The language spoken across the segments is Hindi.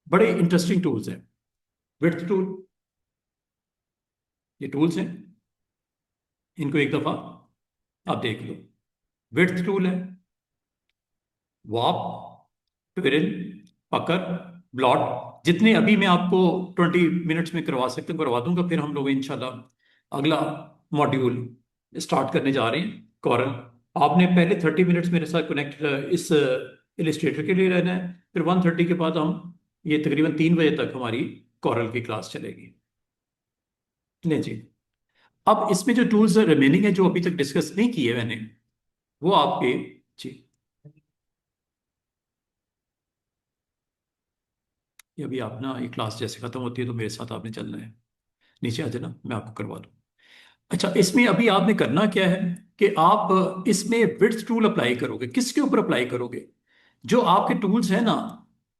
बड़े इंटरेस्टिंग टूल्स हैं। विड्थ टूल, ये टूल्स हैं, इनको एक दफा आप देख लो। विड्थ टूल है, वाप, ट्विरल, पकर, ब्लॉट, जितने अभी मैं आपको 20 मिनट्स में करवा सकता हूँ करवा दूंगा। फिर हम लोग इंशाल्लाह अगला मॉड्यूल स्टार्ट करने जा रहे हैं, कॉरल। आपने पहले 30 मिनट्स मेरे साथ कनेक्ट इस इलिस्ट्रेटर के लिए रहना है, फिर 1:30 के बाद हम ये तकरीबन 3 बजे तक हमारी कॉरल की क्लास चलेगी। नहीं जी, अब इसमें जो टूल्स रिमेनिंग है जो अभी तक डिस्कस नहीं किए मैंने, वो आपके जी, ये अभी आप ना ये क्लास जैसे खत्म होती है तो मेरे साथ आपने चलना है, नीचे आ जाना, मैं आपको करवा दूँ। अच्छा, इसमें अभी आपने करना क्या है कि आप इसमें विड्थ टूल अप्लाई करोगे। किसके ऊपर अप्लाई करोगे? जो आपके टूल्स हैं ना,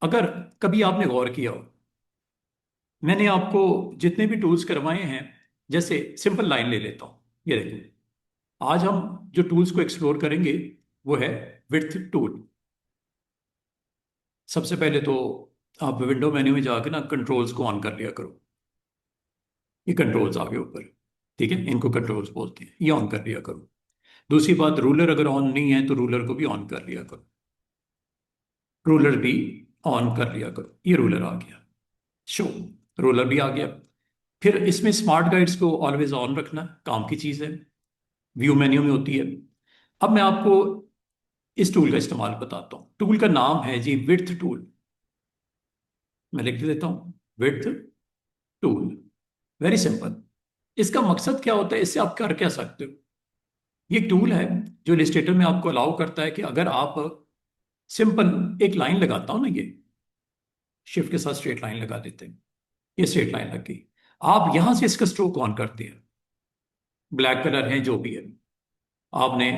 अगर कभी आपने गौर किया हो, मैंने आपको जितने भी टूल्स करवाए हैं, जैसे सिंपल लाइन ले लेता हूं, ये देखो। आज हम जो टूल्स को एक्सप्लोर करेंगे वो है विड्थ टूल। सबसे पहले तो आप विंडो मेन्यू में जाकर ना कंट्रोल्स को ऑन कर लिया करो। ये कंट्रोल्स आ गए ऊपर, ठीक है, इनको कंट्रोल्स बोलते हैं, ये ऑन कर लिया करो। दूसरी बात, रूलर अगर ऑन नहीं है तो रूलर को भी ऑन कर लिया करो, रूलर भी ऑन कर लिया करो। ये रूलर आ गया, शो, रूलर भी आ गया। फिर इसमें स्मार्ट गाइड्स को ऑलवेज ऑन रखना काम की चीज़ है, व्यू मेन्यू में होती है। अब मैं आपको इस टूल का इस्तेमाल बताता हूँ। टूल का नाम है जी विड्थ टूल। मैं लिख देता हूँ, विड्थ टूल, वेरी सिंपल। इसका मकसद क्या होता है, इससे आप कर क्या सकते हो? ये एक टूल है जो इलिस्ट्रेटर में आपको अलाउ करता है कि अगर आप सिंपल एक लाइन लगाता हो ना, ये शिफ्ट के साथ स्ट्रेट लाइन लगा देते हैं, ये स्ट्रेट लाइन लग गई, आप यहां से इसका स्ट्रोक ऑन करते हैं, ब्लैक कलर है जो भी है, आपने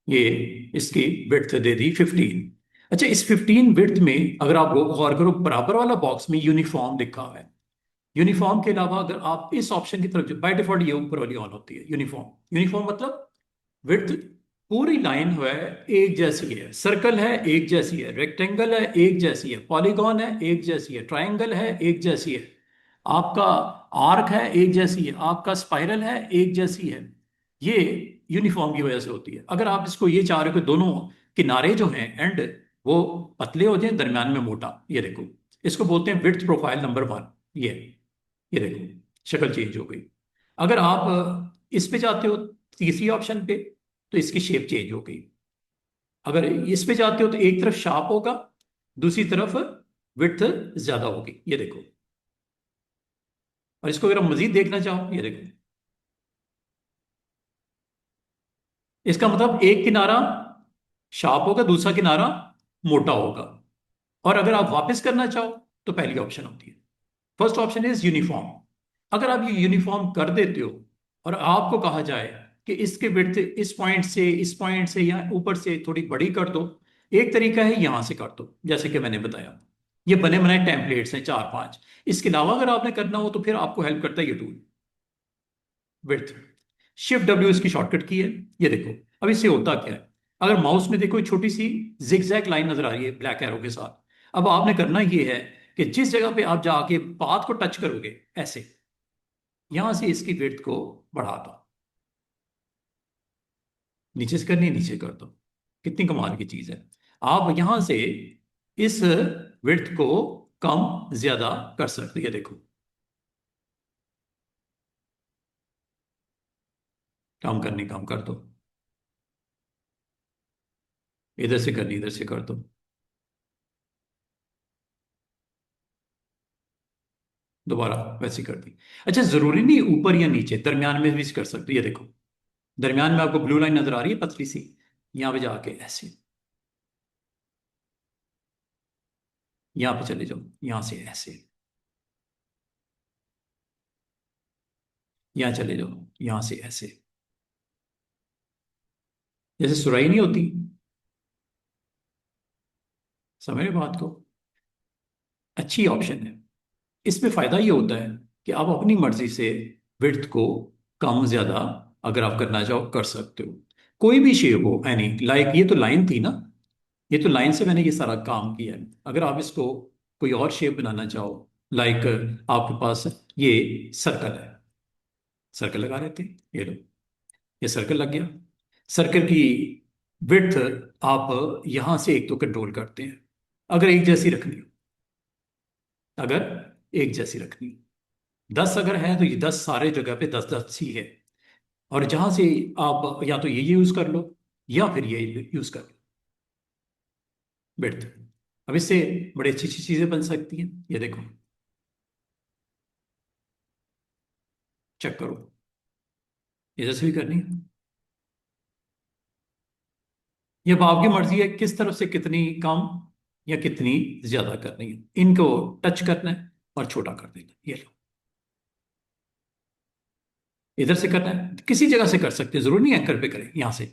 ये इसकी विड्थ दे दी 15। अच्छा, इस 15 विड्थ में अगर आप गौर करो, बराबर वाला बॉक्स में यूनिफॉर्म लिखा हुआ है। यूनिफॉर्म के अलावा अगर आप इस ऑप्शन की तरफ, बाय डिफॉल्ट ये ऊपर वाली ऑन होती है, यूनिफॉर्म। यूनिफॉर्म मतलब विड्थ पूरी लाइन हुआ है एक जैसी है, सर्कल है एक जैसी है, रेक्टेंगल है एक जैसी है, पॉलीगॉन है एक जैसी है, ट्राइंगल है एक जैसी है, आपका आर्क है एक जैसी है, आपका स्पाइरल है एक जैसी है। ये यूनिफॉर्म की वजह से होती है। अगर आप इसको ये चाह रहे हो कि दोनों किनारे जो हैं एंड वो पतले हो जाए, दरमियान में मोटा, ये देखो, इसको बोलते हैं विड्थ प्रोफाइल नंबर 1। ये देखो, शक्ल चेंज हो गई। अगर आप इस पे जाते हो, तीसरी ऑप्शन पे, तो इसकी शेप चेंज हो गई। अगर इस पे जाते हो तो एक तरफ शार्प होगा, दूसरी तरफ विड्थ ज्यादा होगी, ये देखो। और इसको अगर आप मजीद देखना चाहो, ये देखो, इसका मतलब एक किनारा शार्प होगा, दूसरा किनारा मोटा होगा। और अगर आप वापस करना चाहो तो पहली ऑप्शन होती है, फर्स्ट ऑप्शन इज यूनिफॉर्म। अगर आप ये यूनिफॉर्म कर देते हो और आपको कहा जाए कि इसके विड्थ इस पॉइंट से या ऊपर से थोड़ी बड़ी कर दो, एक तरीका है यहां से कर दो, जैसे कि मैंने बताया। ये बने बनाए टेम्पलेट्स हैं 4-5। इसके अलावा अगर आपने करना हो तो फिर आपको हेल्प करता है ये टूल, विड्थ। शिफ्ट डब्ल्यू इसकी शॉर्टकट की है, ये देखो। अब इससे होता क्या है, अगर माउस में देखो एक छोटी सी जिगजैग लाइन नजर आ रही है ब्लैक एरो के साथ। अब आपने करना ये है कि जिस जगह पे आप जाके पाथ को टच करोगे, ऐसे यहां से इसकी विड्थ को बढ़ा दो, नीचे से करनी है नीचे कर दो। कितनी कमाल की चीज है। आप यहां से इस विड्थ को कम ज्यादा कर सकते हैं, देखो, कम करनी कम कर दो, इधर से करनी इधर से कर दो। दोबारा वैसे कर दी। अच्छा, जरूरी नहीं ऊपर या नीचे, दरमियान में भी कर सकते हो, ये देखो, दरमियान में आपको ब्लू लाइन नजर आ रही है पतली सी, यहां पे जाके ऐसे, यहां पे चले जाओ, यहां से ऐसे, यहां चले जाओ, यहां से ऐसे, जैसे सुराई नहीं होती, समझ रहे बात को? अच्छी ऑप्शन है। इसमें फायदा ये होता है कि आप अपनी मर्जी से विड्थ को कम ज्यादा अगर आप करना चाहो कर सकते हो। कोई भी शेप हो, एनी लाइक, ये तो लाइन थी ना, ये तो लाइन से मैंने ये सारा काम किया है। अगर आप इसको कोई और शेप बनाना चाहो, लाइक आपके पास ये सर्कल है, सर्कल लगा लेते हैं, ये लो, ये सर्कल लग गया। सर्कल की विड्थ आप यहां से एक तो कंट्रोल करते हैं, अगर एक जैसी रखनी हो, अगर एक जैसी रखनी हो, 10 अगर है तो ये 10 सारे जगह पे 10 10 ही है। और जहां से आप या तो ये यूज कर लो या फिर ये यूज कर लो विड्थ। अब इससे बड़ी अच्छी अच्छी चीजें बन सकती हैं, ये देखो, चेक करो, ये जैसे भी करनी है। ये अब आपकी मर्जी है किस तरफ से कितनी कम या कितनी ज्यादा करनी है। इनको टच करना है और छोटा कर देना, ये लो। इधर से करना है, किसी जगह से कर सकते हैं, जरूरी नहीं एंकर पे करें, यहां से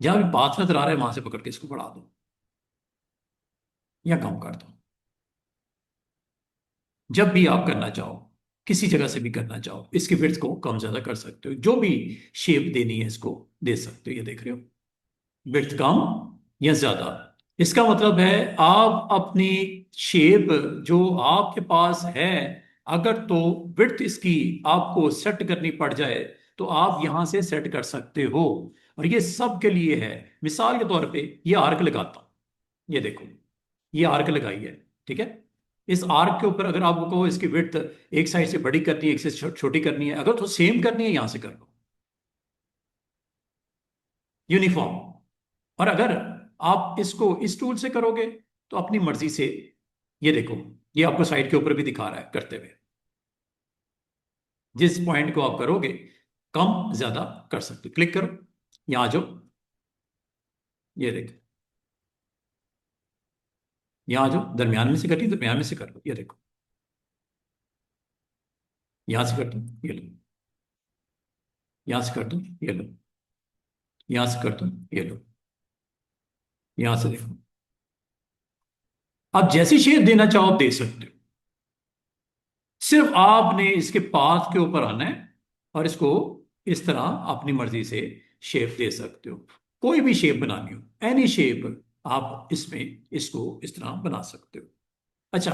जहां भी पाथ नजर आ रहा है वहां से पकड़ के इसको बढ़ा दो या कम कर दो। जब भी आप करना चाहो, किसी जगह से भी करना चाहो, इसकी विड्थ को कम ज्यादा कर सकते हो, जो भी शेप देनी है इसको दे सकते हो। ये देख रहे हो, विड्थ कम या ज्यादा। इसका मतलब है आप अपनी शेप जो आपके पास है, अगर तो विड्थ इसकी आपको सेट करनी पड़ जाए तो आप यहां से सेट कर सकते हो। और ये सब के लिए है। मिसाल के तौर पे ये आर्क लगाता हूं, ये देखो, ये आर्क लगाई है, ठीक है। इस आर्क के ऊपर अगर आपको कहो इसकी विड्थ एक साइड से बड़ी करनी है, एक से छोटी करनी है, अगर तो सेम करनी है यहां से कर लो, यूनिफॉर्म। और अगर आप इसको इस टूल से करोगे तो अपनी मर्जी से, ये देखो, ये आपको साइड के ऊपर भी दिखा रहा है करते हुए। जिस पॉइंट को आप करोगे कम ज्यादा कर सकते हो, क्लिक करो, यहां आ जाओ, ये देखो, यहां आ जाओ, दरमियान में से कटी दरमियान में से कर लो, ये देखो, यहां से कर दो, ये लो, यहां से कर दो, ये लो, यहां से कर दो, ये लो, यहां से देखो। आप जैसी शेप देना चाहो आप दे सकते हो, सिर्फ आपने इसके पाथ के ऊपर आना है और इसको इस तरह अपनी मर्जी से शेप दे सकते हो। कोई भी शेप बनानी हो, एनी शेप, आप इसमें इसको इस तरह बना सकते हो। अच्छा,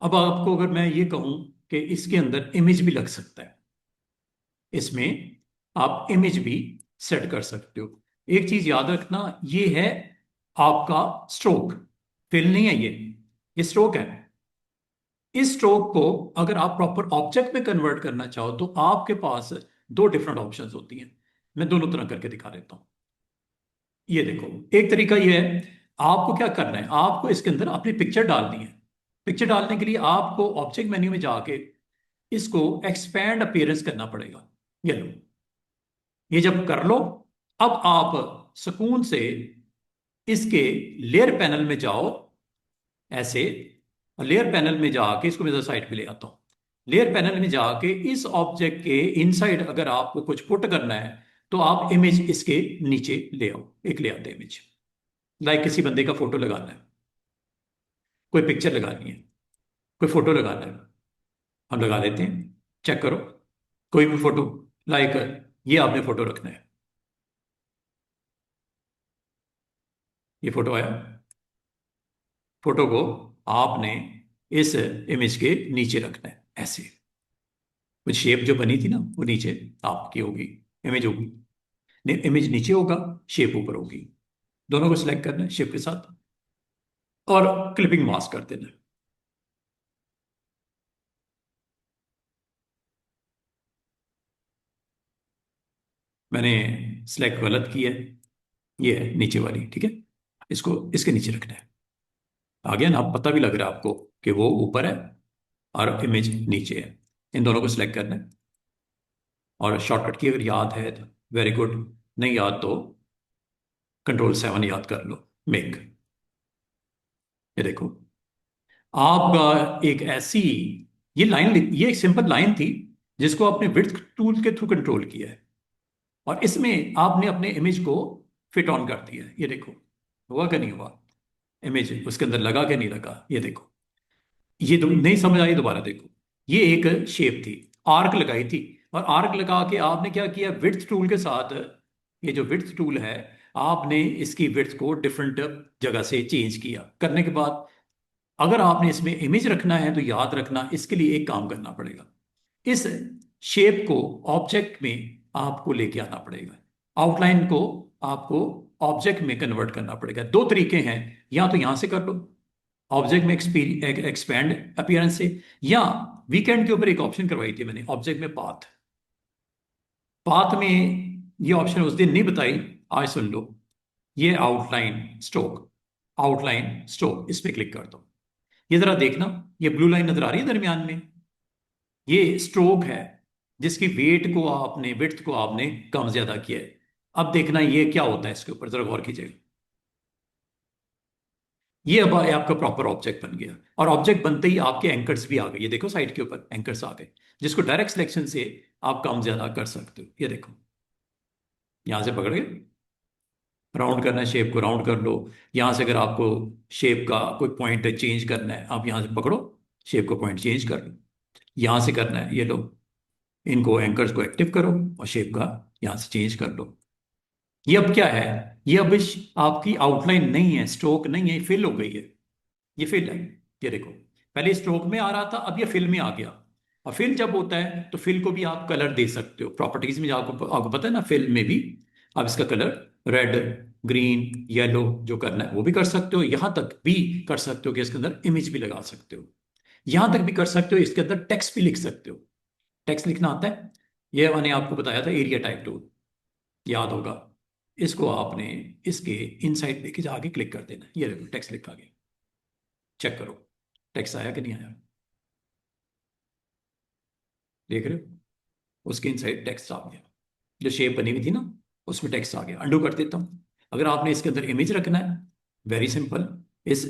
अब आपको अगर मैं ये कहूं कि इसके अंदर इमेज भी लग सकता है, इसमें आप इमेज भी सेट कर सकते हो। एक चीज याद रखना, ये है आपका स्ट्रोक, फिल नहीं है, ये स्ट्रोक है। इस स्ट्रोक को अगर आप प्रॉपर ऑब्जेक्ट में कन्वर्ट करना चाहो तो आपके पास दो डिफरेंट ऑप्शंस होती हैं। मैं दोनों तरह करके दिखा देता हूं। ये देखो, एक तरीका ये है, आपको क्या करना है, आपको इसके अंदर अपनी पिक्चर डालनी है। पिक्चर डालने के लिए आपको ऑब्जेक्ट मेन्यू में जाके इसको एक्सपैंड अपीयरेंस करना पड़ेगा। ये लो, ये जब कर लो, अब आप सुकून से इसके लेयर पैनल में जाओ, ऐसे, और लेयर पैनल में जाके इसको मैं साइड पे ले आता हूं। लेयर पैनल में जाके इस ऑब्जेक्ट के इनसाइड अगर आपको कुछ पुट करना है तो आप इमेज इसके नीचे ले आओ, एक ले आते इमेज, लाइक किसी बंदे का फोटो लगाना है, कोई पिक्चर लगानी है, कोई फोटो लगाना है, हम लगा देते हैं, चेक करो, कोई भी फोटो, लाइक ये आपने फोटो रखना है, ये फोटो आया, फोटो को आपने इस इमेज के नीचे रखना है, ऐसे कुछ शेप जो बनी थी ना वो नीचे आपकी होगी, इमेज होगी, इमेज नीचे होगा, शेप ऊपर होगी। दोनों को सिलेक्ट करना है शेप के साथ और क्लिपिंग मास्क कर देना है। मैंने सिलेक्ट गलत किया है, ये है नीचे वाली, ठीक है, इसको इसके नीचे रखना है। आ गया ना, पता भी लग रहा है आपको कि वो ऊपर है और इमेज नीचे है। इन दोनों को सिलेक्ट करना है और शॉर्टकट की अगर याद है तो वेरी गुड, नहीं याद तो Ctrl 7 याद कर लो, मेक। ये देखो, आपका एक ऐसी, ये लाइन, ये एक सिंपल लाइन थी जिसको आपने विड्थ टूल के थ्रू कंट्रोल किया है और इसमें आपने अपने इमेज को फिट ऑन कर दिया है। ये देखो, हुआ कि नहीं हुआ, इमेज उसके अंदर लगा कि नहीं लगा, ये देखो। ये तो नहीं समझ आई, दोबारा देखो, ये एक शेप थी, आर्क लगाई थी, और आर्क लगा के आपने क्या किया, विड्थ टूल के साथ, ये जो विड्थ टूल है, आपने इसकी विड्थ को डिफरेंट जगह से चेंज किया, करने के बाद अगर आपने इसमें इमेज रखना है तो याद रखना, इसके लिए एक काम करना पड़ेगा, इस शेप को ऑब्जेक्ट में आपको लेके आना पड़ेगा, आउटलाइन को आपको ऑब्जेक्ट में कन्वर्ट करना पड़ेगा। दो तरीके हैं, या तो यहां से कर लो ऑब्जेक्ट में एक्सपैंड अपीयरेंस से, या वीकेंड के ऊपर एक ऑप्शन करवाई थी मैंने ऑब्जेक्ट में पाथ, पाथ में ये ऑप्शन उस दिन नहीं बताई, आज सुन लो, ये आउटलाइन स्ट्रोक, आउटलाइन स्ट्रोक, इस पे क्लिक कर दो। ये जरा देखना, ये ब्लू लाइन नजर आ रही है दरमियान में, ये स्ट्रोक है जिसकी वेट को आपने, विड्थ को आपने कम ज्यादा किया है। अब देखना ये क्या होता है, इसके ऊपर जरा गौर कीजिएगा। ये अब आपका प्रॉपर ऑब्जेक्ट बन गया, और ऑब्जेक्ट बनते ही आपके एंकर्स भी आ गए, ये देखो साइड के ऊपर एंकर्स आ गए, जिसको डायरेक्ट सिलेक्शन से आप कम ज्यादा कर सकते हो। ये देखो यहां से पकड़ गए, राउंड करना है शेप को राउंड कर लो, यहां से अगर आपको शेप का कोई पॉइंट चेंज करना है, आप यहां से पकड़ो, शेप को पॉइंट चेंज कर लो। यहां से करना है, ये लो, इनको एंकर्स को एक्टिव करो और शेप का यहां से चेंज कर लो। ये अब क्या है, ये अब आपकी आउटलाइन नहीं है, स्ट्रोक नहीं है, फिल हो गई है, ये फिल है। ये देखो पहले स्ट्रोक में आ रहा था, अब ये फिल में आ गया। और फिल जब होता है तो फिल को भी आप कलर दे सकते हो, प्रॉपर्टीज में आपको आपको पता है ना, फिल में भी आप इसका कलर रेड, ग्रीन, येलो जो करना है वो भी कर सकते हो, यहां तक भी कर सकते हो कि इसके अंदर इमेज भी लगा सकते हो, यहां तक भी कर सकते हो इसके अंदर टेक्स्ट भी लिख सकते हो। टेक्स्ट लिखना आता है, ये मैंने आपको बताया था एरिया टाइप टूल, याद होगा। इसको आपने इसके इनसाइड पे जाके क्लिक कर देना, ये देखो टेक्स्ट लिखा गया, चेक करो टेक्स्ट आया कि नहीं आया, देख रहे हो, उसके इनसाइड टेक्स्ट आ गया, जो शेप बनी हुई थी ना उसमें टेक्स्ट आ गया। अंडू कर देता हूं, अगर आपने इसके अंदर इमेज रखना है, वेरी सिंपल, इस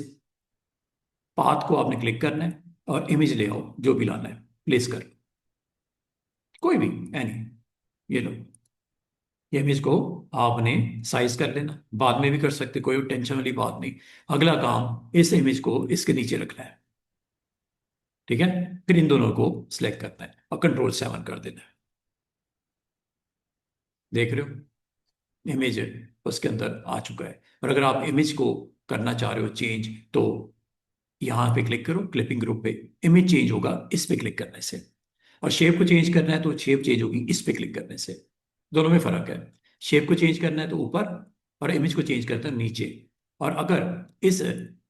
पाथ को आपने क्लिक करना है और इमेज ले आओ, जो भी लाना है प्लेस कर, कोई भी एनी, ये लो, ये इमेज को आपने साइज कर लेना, बाद में भी कर सकते, कोई टेंशन वाली बात नहीं। अगला काम इस इमेज को इसके नीचे रखना है, ठीक है, फिर इन दोनों को सिलेक्ट करना है और कंट्रोल 7 कर देना है। देख रहे हो इमेज उसके अंदर आ चुका है। और अगर आप इमेज को करना चाह रहे हो चेंज, तो यहां पे क्लिक करो, क्लिपिंग ग्रुप पे, इमेज चेंज होगा इस पे क्लिक करने से, और शेप को चेंज करना है तो शेप चेंज होगी इस पे क्लिक करने से। दोनों में फर्क है, शेप को चेंज करना है तो ऊपर, और इमेज को चेंज करना है नीचे। और अगर इस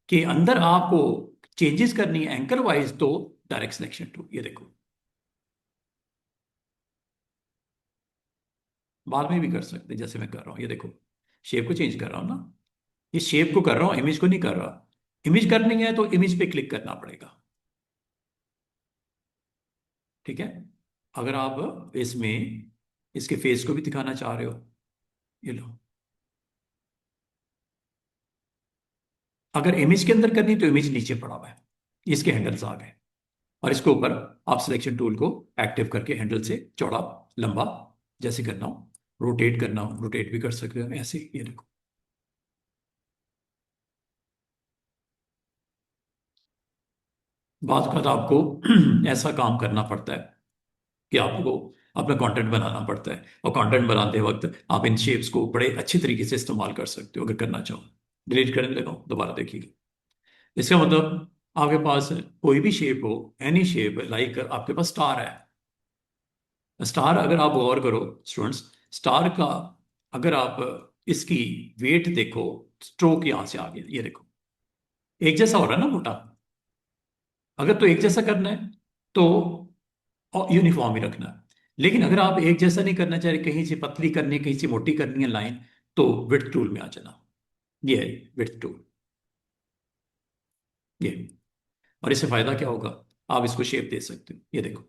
के अंदर आपको चेंजेस करनी है एंकर वाइज, तो डायरेक्ट सिलेक्शन टूल, ये देखो, बाद में भी कर सकते हैं जैसे मैं कर रहा हूं, ये देखो शेप को चेंज कर रहा हूं ना, ये शेप को कर रहा हूं, इमेज को नहीं कर रहा। इमेज करनी है तो इमेज पे क्लिक करना पड़ेगा, ठीक है। अगर आप इसमें इसके फेस को भी दिखाना चाह रहे हो, ये लो, अगर इमेज के अंदर करनी तो इमेज नीचे पड़ा हुआ है, इसके हैंडल्स आ गए, और इसके ऊपर आप सिलेक्शन टूल को एक्टिव करके हैंडल से चौड़ा लंबा जैसे करना हो, रोटेट करना हो रोटेट भी कर सकते हो ऐसे, ये देखो। बाद का आपको ऐसा काम करना पड़ता है कि आपको अपना कंटेंट बनाना पड़ता है, और कंटेंट बनाते वक्त आप इन शेप्स को बड़े अच्छी तरीके से इस्तेमाल कर सकते हो अगर करना चाहो। डिलीट करने लगा दोबारा देखिएगा, इसका मतलब आपके पास कोई भी शेप हो, एनी शेप, लाइक आपके पास स्टार है, स्टार अगर आप गौर करो स्टूडेंट्स, स्टार का अगर आप इसकी वेट देखो, स्ट्रोक यहां से आ गया, ये देखो एक जैसा हो रहा है ना मोटा, अगर तो एक जैसा करना है तो यूनिफॉर्म ही रखना है। लेकिन अगर आप एक जैसा नहीं करना चाह रहे, कहीं से पतली करनी है कहीं से मोटी करनी है लाइन, तो विड्थ टूल में आ जाना, ये है विड्थ टूल, ये। और इससे फायदा क्या होगा, आप इसको शेप दे सकते हो, ये देखो,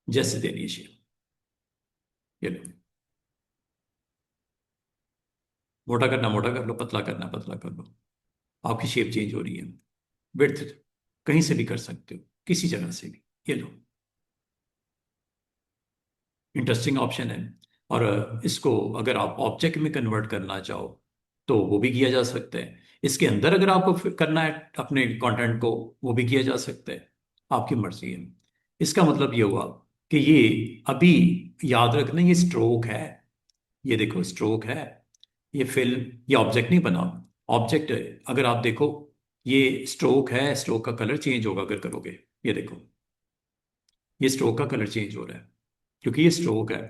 जैसे देनी है शेप, ये लो, मोटा करना मोटा कर लो, पतला करना पतला कर लो, आपकी शेप चेंज हो रही है। विड्थ कहीं से भी कर सकते हो, किसी जगह से भी, ये लो, इंटरेस्टिंग ऑप्शन है। और इसको अगर आप ऑब्जेक्ट में कन्वर्ट करना चाहो तो वो भी किया जा सकता है, इसके अंदर अगर आपको करना है अपने कंटेंट को, वो भी किया जा सकता है, आपकी मर्जी है। इसका मतलब ये हुआ कि ये अभी याद रखना, ये स्ट्रोक है। ये देखो स्ट्रोक है, ये फिल, ये ऑब्जेक्ट नहीं बना। ऑब्जेक्ट अगर आप देखो, ये स्ट्रोक है, स्ट्रोक का कलर चेंज होगा अगर करोगे। ये देखो, ये स्ट्रोक का कलर चेंज हो रहा है क्योंकि ये स्ट्रोक है।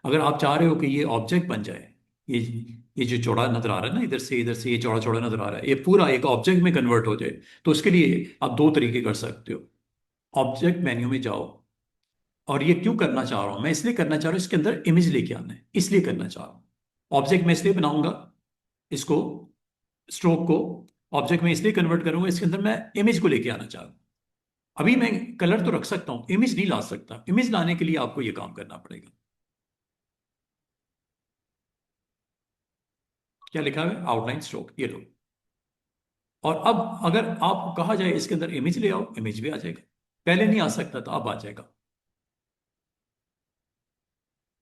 अगर आप चाह रहे हो कि ये ऑब्जेक्ट बन जाए, ये ये जो चौड़ा नजर आ रहा है ना, इधर से ये चौड़ा चौड़ा नजर आ रहा है, ये पूरा एक ऑब्जेक्ट में कन्वर्ट हो जाए, तो उसके लिए आप दो तरीके कर सकते हो। ऑब्जेक्ट मेन्यू में जाओ, और ये क्यों करना चाह रहा हूं मैं, इसलिए करना चाह रहा हूं, इसके अंदर इमेज लेके आना है, इसलिए करना चाह रहा हूं। ऑब्जेक्ट में इसलिए बनाऊंगा इसको, स्ट्रोक को ऑब्जेक्ट में इसलिए कन्वर्ट करूंगा, इसके अंदर मैं इमेज को लेके आना चाह रहा हूं। अभी मैं कलर तो रख सकता हूं, इमेज नहीं ला सकता। इमेज लाने के लिए आपको ये काम करना पड़ेगा। क्या लिखा है, आउटलाइन स्ट्रोक, ये लो। और अब अगर आप कहा जाए इसके अंदर इमेज ले आओ, इमेज भी आ जाएगा। पहले नहीं आ सकता था, अब आ जाएगा।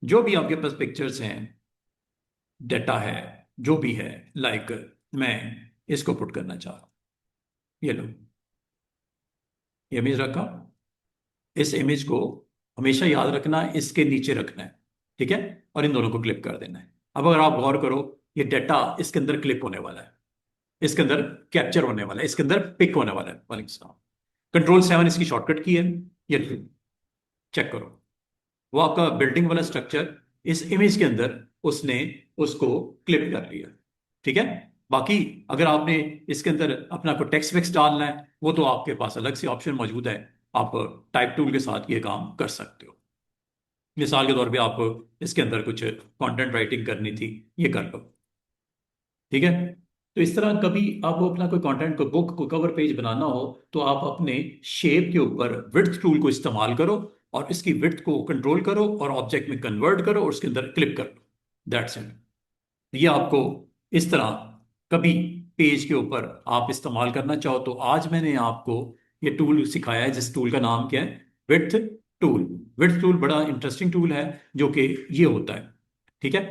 जो भी आपके पास पिक्चर्स हैं, डेटा है, जो भी है, लाइक मैं इसको पुट करना चाह रहा हूं, ये लो, इमेज रखा। इस इमेज को हमेशा याद रखना, इसके नीचे रखना है, ठीक है, और इन दोनों को क्लिक कर देना है। अब अगर आप गौर करो, ये डेटा इसके अंदर क्लिप होने वाला है, इसके अंदर कैप्चर होने वाला है, इसके अंदर पिक होने वाला है। वालेकुम सलाम। कंट्रोल 7 इसकी शॉर्टकट की है। ये चेक करो, वो आपका बिल्डिंग वाला स्ट्रक्चर इस इमेज के अंदर उसने उसको क्लिप कर लिया, ठीक है। बाकी अगर आपने इसके अंदर अपना कोई टेक्स्ट वेक्स्ट डालना है, वो तो आपके पास अलग से ऑप्शन मौजूद है। आप टाइप टूल के साथ ये काम कर सकते हो। मिसाल के तौर पे आप इसके अंदर कुछ कंटेंट राइटिंग करनी थी, ये कर लो, ठीक है। तो इस तरह कभी आपको अपना कोई कंटेंट को, बुक को कवर पेज बनाना हो, तो आप अपने शेप के ऊपर विड्थ टूल को इस्तेमाल करो, और इसकी विड्थ को कंट्रोल करो और ऑब्जेक्ट में कन्वर्ट करो और उसके अंदर क्लिक कर लो। That's it. ये आपको इस तरह कभी पेज के ऊपर आप इस्तेमाल करना चाहो तो आज मैंने आपको ये टूल सिखाया है, जिस टूल का नाम क्या है, विड्थ टूल। विड्थ टूल बड़ा इंटरेस्टिंग टूल है, जो कि ये होता है, ठीक है।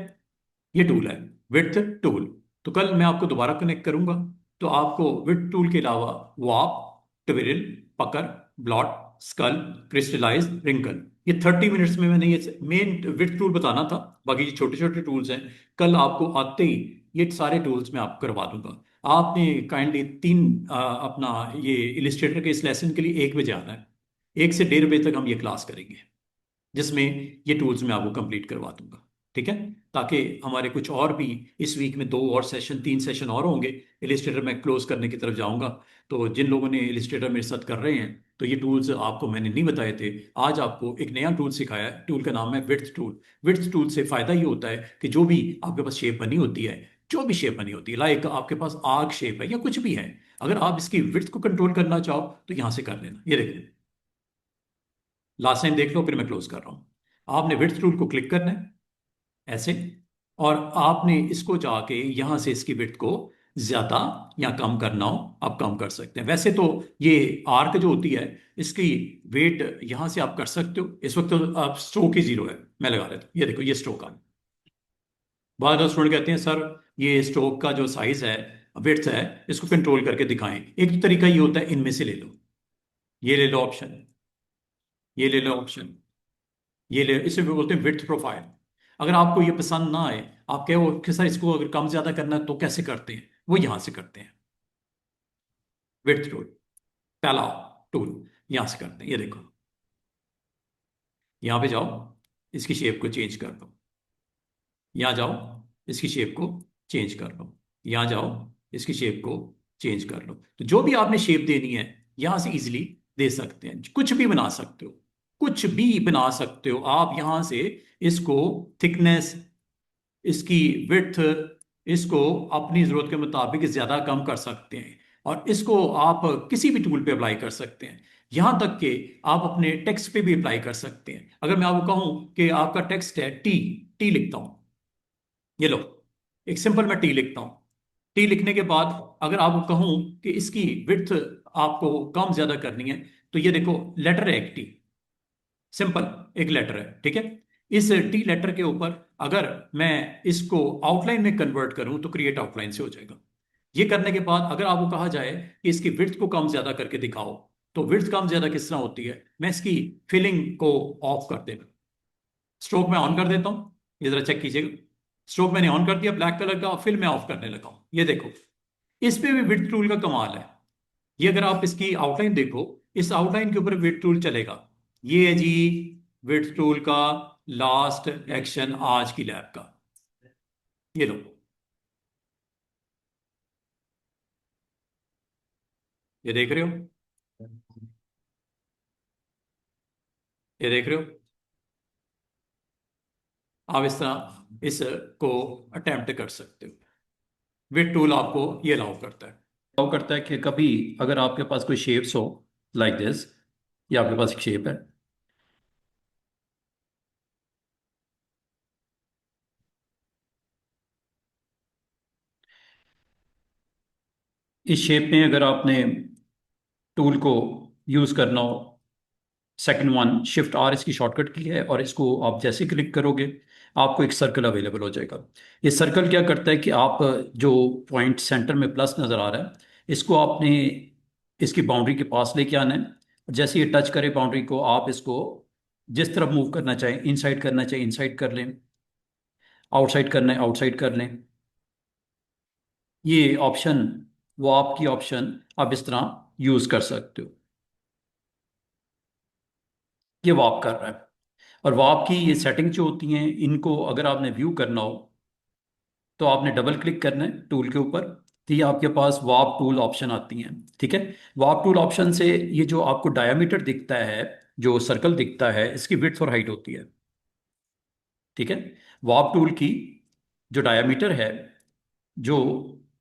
ये टूल है विड्थ टूल। तो कल मैं आपको दोबारा कनेक्ट करूंगा, तो आपको विड्थ टूल के अलावा warp, twirl, pucker, bloat, scallop, crystallize, wrinkle, ये 30 मिनट्स में मैंने ये मेन विड्थ टूल बताना था। बाकी ये छोटे छोटे टूल्स हैं, कल आपको आते ही ये सारे टूल्स मैं आपको करवा दूंगा। आपने काइंडली अपना ये इलिस्ट्रेटर के इस लेसन के लिए 1 बजे आना है। 1 से 1:30 बजे तक हम ये क्लास करेंगे, जिसमें ये टूल्स मैं आपको कंप्लीट करवा दूंगा, ठीक है। ताकि हमारे कुछ और भी इस वीक में 2 और सेशन, 3 सेशन और होंगे। इलिस्ट्रेटर मैं क्लोज करने की तरफ जाऊंगा। तो जिन लोगों ने इलिस्ट्रेटर मेरे साथ कर रहे हैं, तो ये टूल्स आपको मैंने नहीं बताए थे, आज आपको एक नया टूल सिखाया है। टूल का नाम है विड्थ टूल। विड्थ टूल से फायदा ये होता है कि जो भी आपके पास शेप बनी होती है, जो भी शेप बनी होती है, लाइक आपके पास आर्क शेप है या कुछ भी है, अगर आप इसकी विड्थ को कंट्रोल करना चाहो तो यहां से कर लेना। ये देखिए, लास्ट टाइम देख लो, फिर मैं क्लोज कर रहा हूं। आपने विड्थ टूल को क्लिक करना है ऐसे, और आपने इसको जाके यहां से इसकी विड्थ को ज्यादा या कम करना हो, आप कम कर सकते हैं। वैसे तो ये आर्क जो होती है, इसकी वेट यहां से आप कर सकते हो। इस वक्त तो आप स्ट्रोक ही 0 है, मैं लगा रहा था, ये देखो ये स्ट्रोक आ। बाद स्टूडेंट कहते हैं सर, ये स्ट्रोक का जो साइज है, विड्थ है, इसको कंट्रोल करके दिखाएं। एक तो तरीका ये होता है, इनमें से ले लो, ये ले लो ऑप्शन, ये ले लो ऑप्शन, ये ले, इसे भी बोलते हैं विड्थ प्रोफाइल। अगर आपको ये पसंद ना आए, आप कहो कि सर इसको अगर कम ज्यादा करना है तो कैसे करते हैं, वो यहां से करते हैं। विड्थ टूल, पहला टूल, यहां से करते हैं। ये देखो, यहां पे जाओ, इसकी शेप को चेंज कर दो। यहां जाओ, इसकी शेप को चेंज कर लो। यहां जाओ, इसकी शेप को चेंज कर लो। तो जो भी आपने शेप देनी है, यहां से इजीली दे सकते हैं। कुछ भी बना सकते हो, कुछ भी बना सकते हो आप यहां से। इसको थिकनेस, इसकी विड्थ, इसको अपनी ज़रूरत के मुताबिक ज़्यादा कम कर सकते हैं, और इसको आप किसी भी टूल पे अप्लाई कर सकते हैं। यहाँ तक कि आप अपने टेक्स्ट पे भी अप्लाई कर सकते हैं। अगर मैं आपको कहूँ कि आपका टेक्स्ट है टी, टी लिखता हूँ, ये लो, एक सिंपल मैं टी लिखता हूँ। टी लिखने के बाद अगर आपको कहूँ कि इसकी विड्थ आपको कम ज़्यादा करनी है, तो ये देखो लेटर है एक टी, सिंपल एक लेटर है, ठीक है। इस टी लेटर के ऊपर अगर मैं इसको आउटलाइन में कन्वर्ट करूं तो क्रिएट आउटलाइन से हो जाएगा। ये करने के बाद अगर आपको कहा जाए कि इसकी विड्थ को कम ज्यादा करके दिखाओ, तो विड्थ कम ज्यादा किस तरह होती है, मैं इसकी फिलिंग को ऑफ कर देता, स्ट्रोक में ऑन कर देता हूं, ये जरा चेक कीजिएगा, स्ट्रोक मैंने ऑन कर दिया ब्लैक कलर का, फिर मैं ऑफ करने लगा हूं, ये देखो, इस पे भी विड्थ टूल का कमाल है। ये अगर आप इसकी आउटलाइन देखो, इस आउटलाइन के ऊपर विड्थ टूल चलेगा। ये है जी विड्थ टूल का लास्ट एक्शन आज की लैब का, ये लो, ये देख रहे हो, ये देख रहे हो, आप इस तरह इसको अटेम्प्ट कर सकते हो, विड्थ टूल आपको ये अलाउ करता है। अलाउ करता है कि कभी अगर आपके पास कोई शेप्स हो लाइक दिस, ये आपके पास एक शेप है, इस शेप में अगर आपने टूल को यूज करना हो, सेकंड वन शिफ्ट आर इसकी शॉर्टकट की है, और इसको आप जैसे क्लिक करोगे आपको एक सर्कल अवेलेबल हो जाएगा। ये सर्कल क्या करता है कि आप जो पॉइंट सेंटर में प्लस नज़र आ रहा है, इसको आपने इसकी बाउंड्री के पास लेके आना है। जैसे ये टच करे बाउंड्री को, आप इसको जिस तरफ मूव करना चाहें, इनसाइड करना चाहें इनसाइड कर लें, आउटसाइड करना है आउटसाइड कर लें। ये ऑप्शन, वो आपकी ऑप्शन, आप इस तरह यूज़ कर सकते हो। ये वाप कर रहा है, और वाप की ये सेटिंग जो होती हैं, इनको अगर आपने व्यू करना हो तो आपने डबल क्लिक करना है टूल के ऊपर, तो ये आपके पास वाप टूल ऑप्शन आती हैं। ठीक है, वाप टूल ऑप्शन से ये जो आपको डायामीटर दिखता है, जो सर्कल दिखता है, इसकी विड्थ और हाइट होती है। ठीक है, वाप टूल की जो डायामीटर है, जो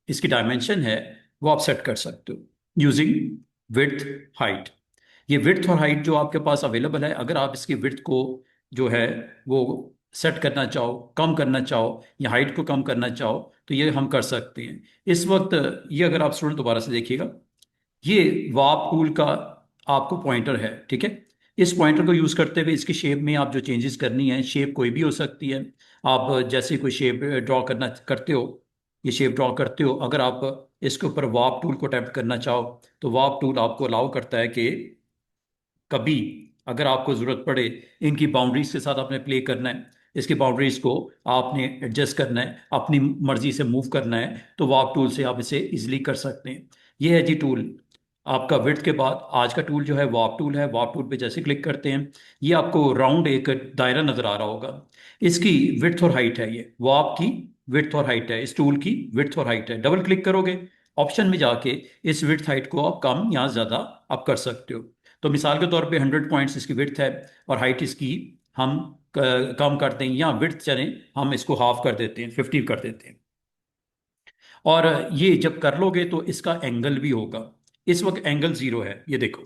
इसकी डायमेंशन है, वो आप सेट कर सकते हो यूजिंग विड्थ हाइट। ये विड्थ और हाइट जो आपके पास अवेलेबल है, अगर आप इसकी विड्थ को जो है वो सेट करना चाहो, कम करना चाहो, या हाइट को कम करना चाहो, तो ये हम कर सकते हैं इस वक्त। ये अगर आप स्टूडेंट दोबारा से देखिएगा, ये वाप टूल का आपको पॉइंटर है। ठीक है, इस पॉइंटर को यूज करते हुए इसकी शेप में आप जो चेंजेस करनी है, शेप कोई भी हो सकती है। आप जैसे कोई शेप ड्रॉ करना करते हो, ये शेप ड्रॉ करते हो, अगर आप इसके ऊपर वाप टूल को टैप करना चाहो, तो वाप टूल आपको अलाउ करता है कि कभी अगर आपको ज़रूरत पड़े, इनकी बाउंड्रीज के साथ आपने प्ले करना है, इसकी बाउंड्रीज को आपने एडजस्ट करना है, अपनी मर्जी से मूव करना है, तो वाप टूल से आप इसे इजीली कर सकते हैं। ये है जी टूल आपका। विड्थ के बाद आज का टूल जो है वाप टूल है। वाप टूल पे जैसे क्लिक करते हैं, ये आपको राउंड एक दायरा नजर आ रहा होगा, इसकी विड्थ और हाइट है, ये वाप की विड्थ और हाइट है, इस टूल की विड्थ और हाइट है। डबल क्लिक करोगे, ऑप्शन में जाके इस विड्थ हाइट को आप कम या ज़्यादा आप कर सकते हो। तो मिसाल के तौर पे 100 पॉइंट्स इसकी विड्थ है, और हाइट इसकी हम कम कर दें, या विड्थ चलें हम इसको हाफ कर देते हैं, 50 कर देते हैं। और ये जब कर लोगे तो इसका एंगल भी होगा। इस वक्त एंगल 0 है, ये देखो,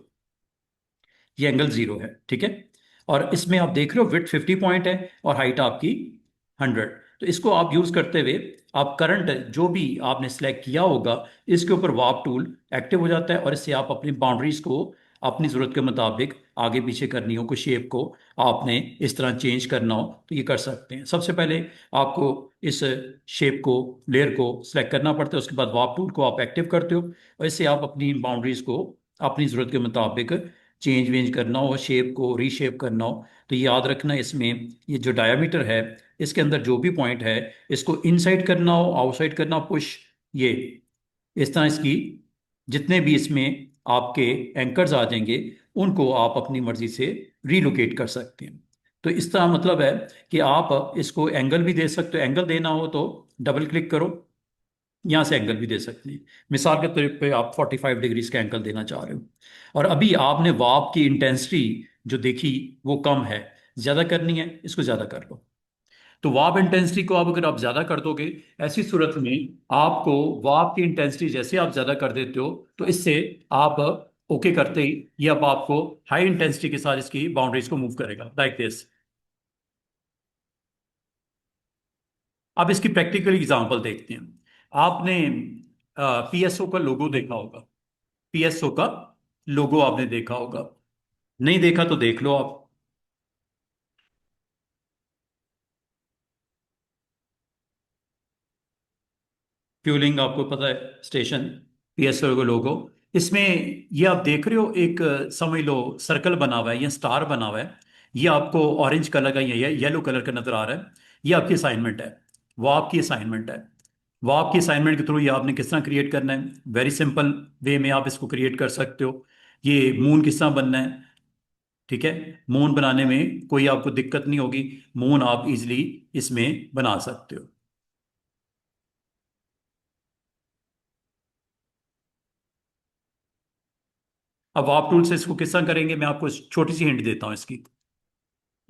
ये एंगल 0 है। ठीक है, और इसमें आप देख रहे हो विड्थ 50 पॉइंट है और हाइट आपकी 100। तो इसको आप यूज करते हुए आप करंट जो भी आपने सेलेक्ट किया होगा, इसके ऊपर वाप टूल एक्टिव हो जाता है, और इससे आप अपनी बाउंड्रीज को अपनी ज़रूरत के मुताबिक आगे पीछे करनी हो, कोई शेप को आपने इस तरह चेंज करना हो तो ये कर सकते हैं। सबसे पहले आपको इस शेप को, लेयर को सिलेक्ट करना पड़ता है, उसके बाद वाप टूल को आप एक्टिव करते हो, और इससे आप अपनी बाउंड्रीज को अपनी ज़रूरत के मुताबिक चेंज वेंज करना हो, शेप को रीशेप करना हो, तो ये याद रखना, इसमें ये जो डायामीटर है, इसके अंदर जो भी पॉइंट है, इसको इनसाइड करना हो, आउटसाइड करना, पुश, ये इस तरह इसकी जितने भी इसमें आपके एंकर्स आ जाएंगे, उनको आप अपनी मर्जी से रीलोकेट कर सकते हैं। तो इस तरह मतलब है कि आप इसको एंगल भी दे सकते हो, एंगल देना हो तो डबल क्लिक करो, यहाँ से एंगल भी दे सकते हैं। मिसाल के तौर पे आप 45 डिग्रीज का एंगल देना चाह रहे हो, और अभी आपने वाप की इंटेंसिटी जो देखी वो कम है, ज़्यादा करनी है, इसको ज़्यादा कर लो। तो वाप इंटेंसिटी को आप अगर आप ज़्यादा कर दोगे, ऐसी सूरत में आपको वाप की इंटेंसिटी जैसे आप ज़्यादा कर देते हो, तो इससे आप ओके करते ही ये अब आपको हाई इंटेंसिटी के साथ इसकी बाउंड्रीज को मूव करेगा लाइक दिस। अब इसकी प्रैक्टिकल एग्जांपल देखते हैं। आपने पीएसओ का लोगो देखा होगा, पीएसओ का लोगो आपने देखा होगा, नहीं देखा तो देख लो आप। फ्यूलिंग आपको पता है, स्टेशन, पीएसओ का लोगो, इसमें ये आप देख रहे हो एक समझ लो सर्कल बना हुआ है या स्टार बना हुआ है। ये आपको ऑरेंज कलर का या येलो कलर का नजर आ रहा है। ये आपकी असाइनमेंट है। वो आपकी असाइनमेंट है। वो आपकी असाइनमेंट के थ्रू ये आपने किस तरह क्रिएट करना है, वेरी सिंपल वे में आप इसको क्रिएट कर सकते हो। ये मून किस तरह बनना है, ठीक है। मून बनाने में कोई आपको दिक्कत नहीं होगी। मून आप इजीली इसमें बना सकते हो। अब आप टूल से इसको किस तरह करेंगे, मैं आपको छोटी सी हिंट देता हूं इसकी।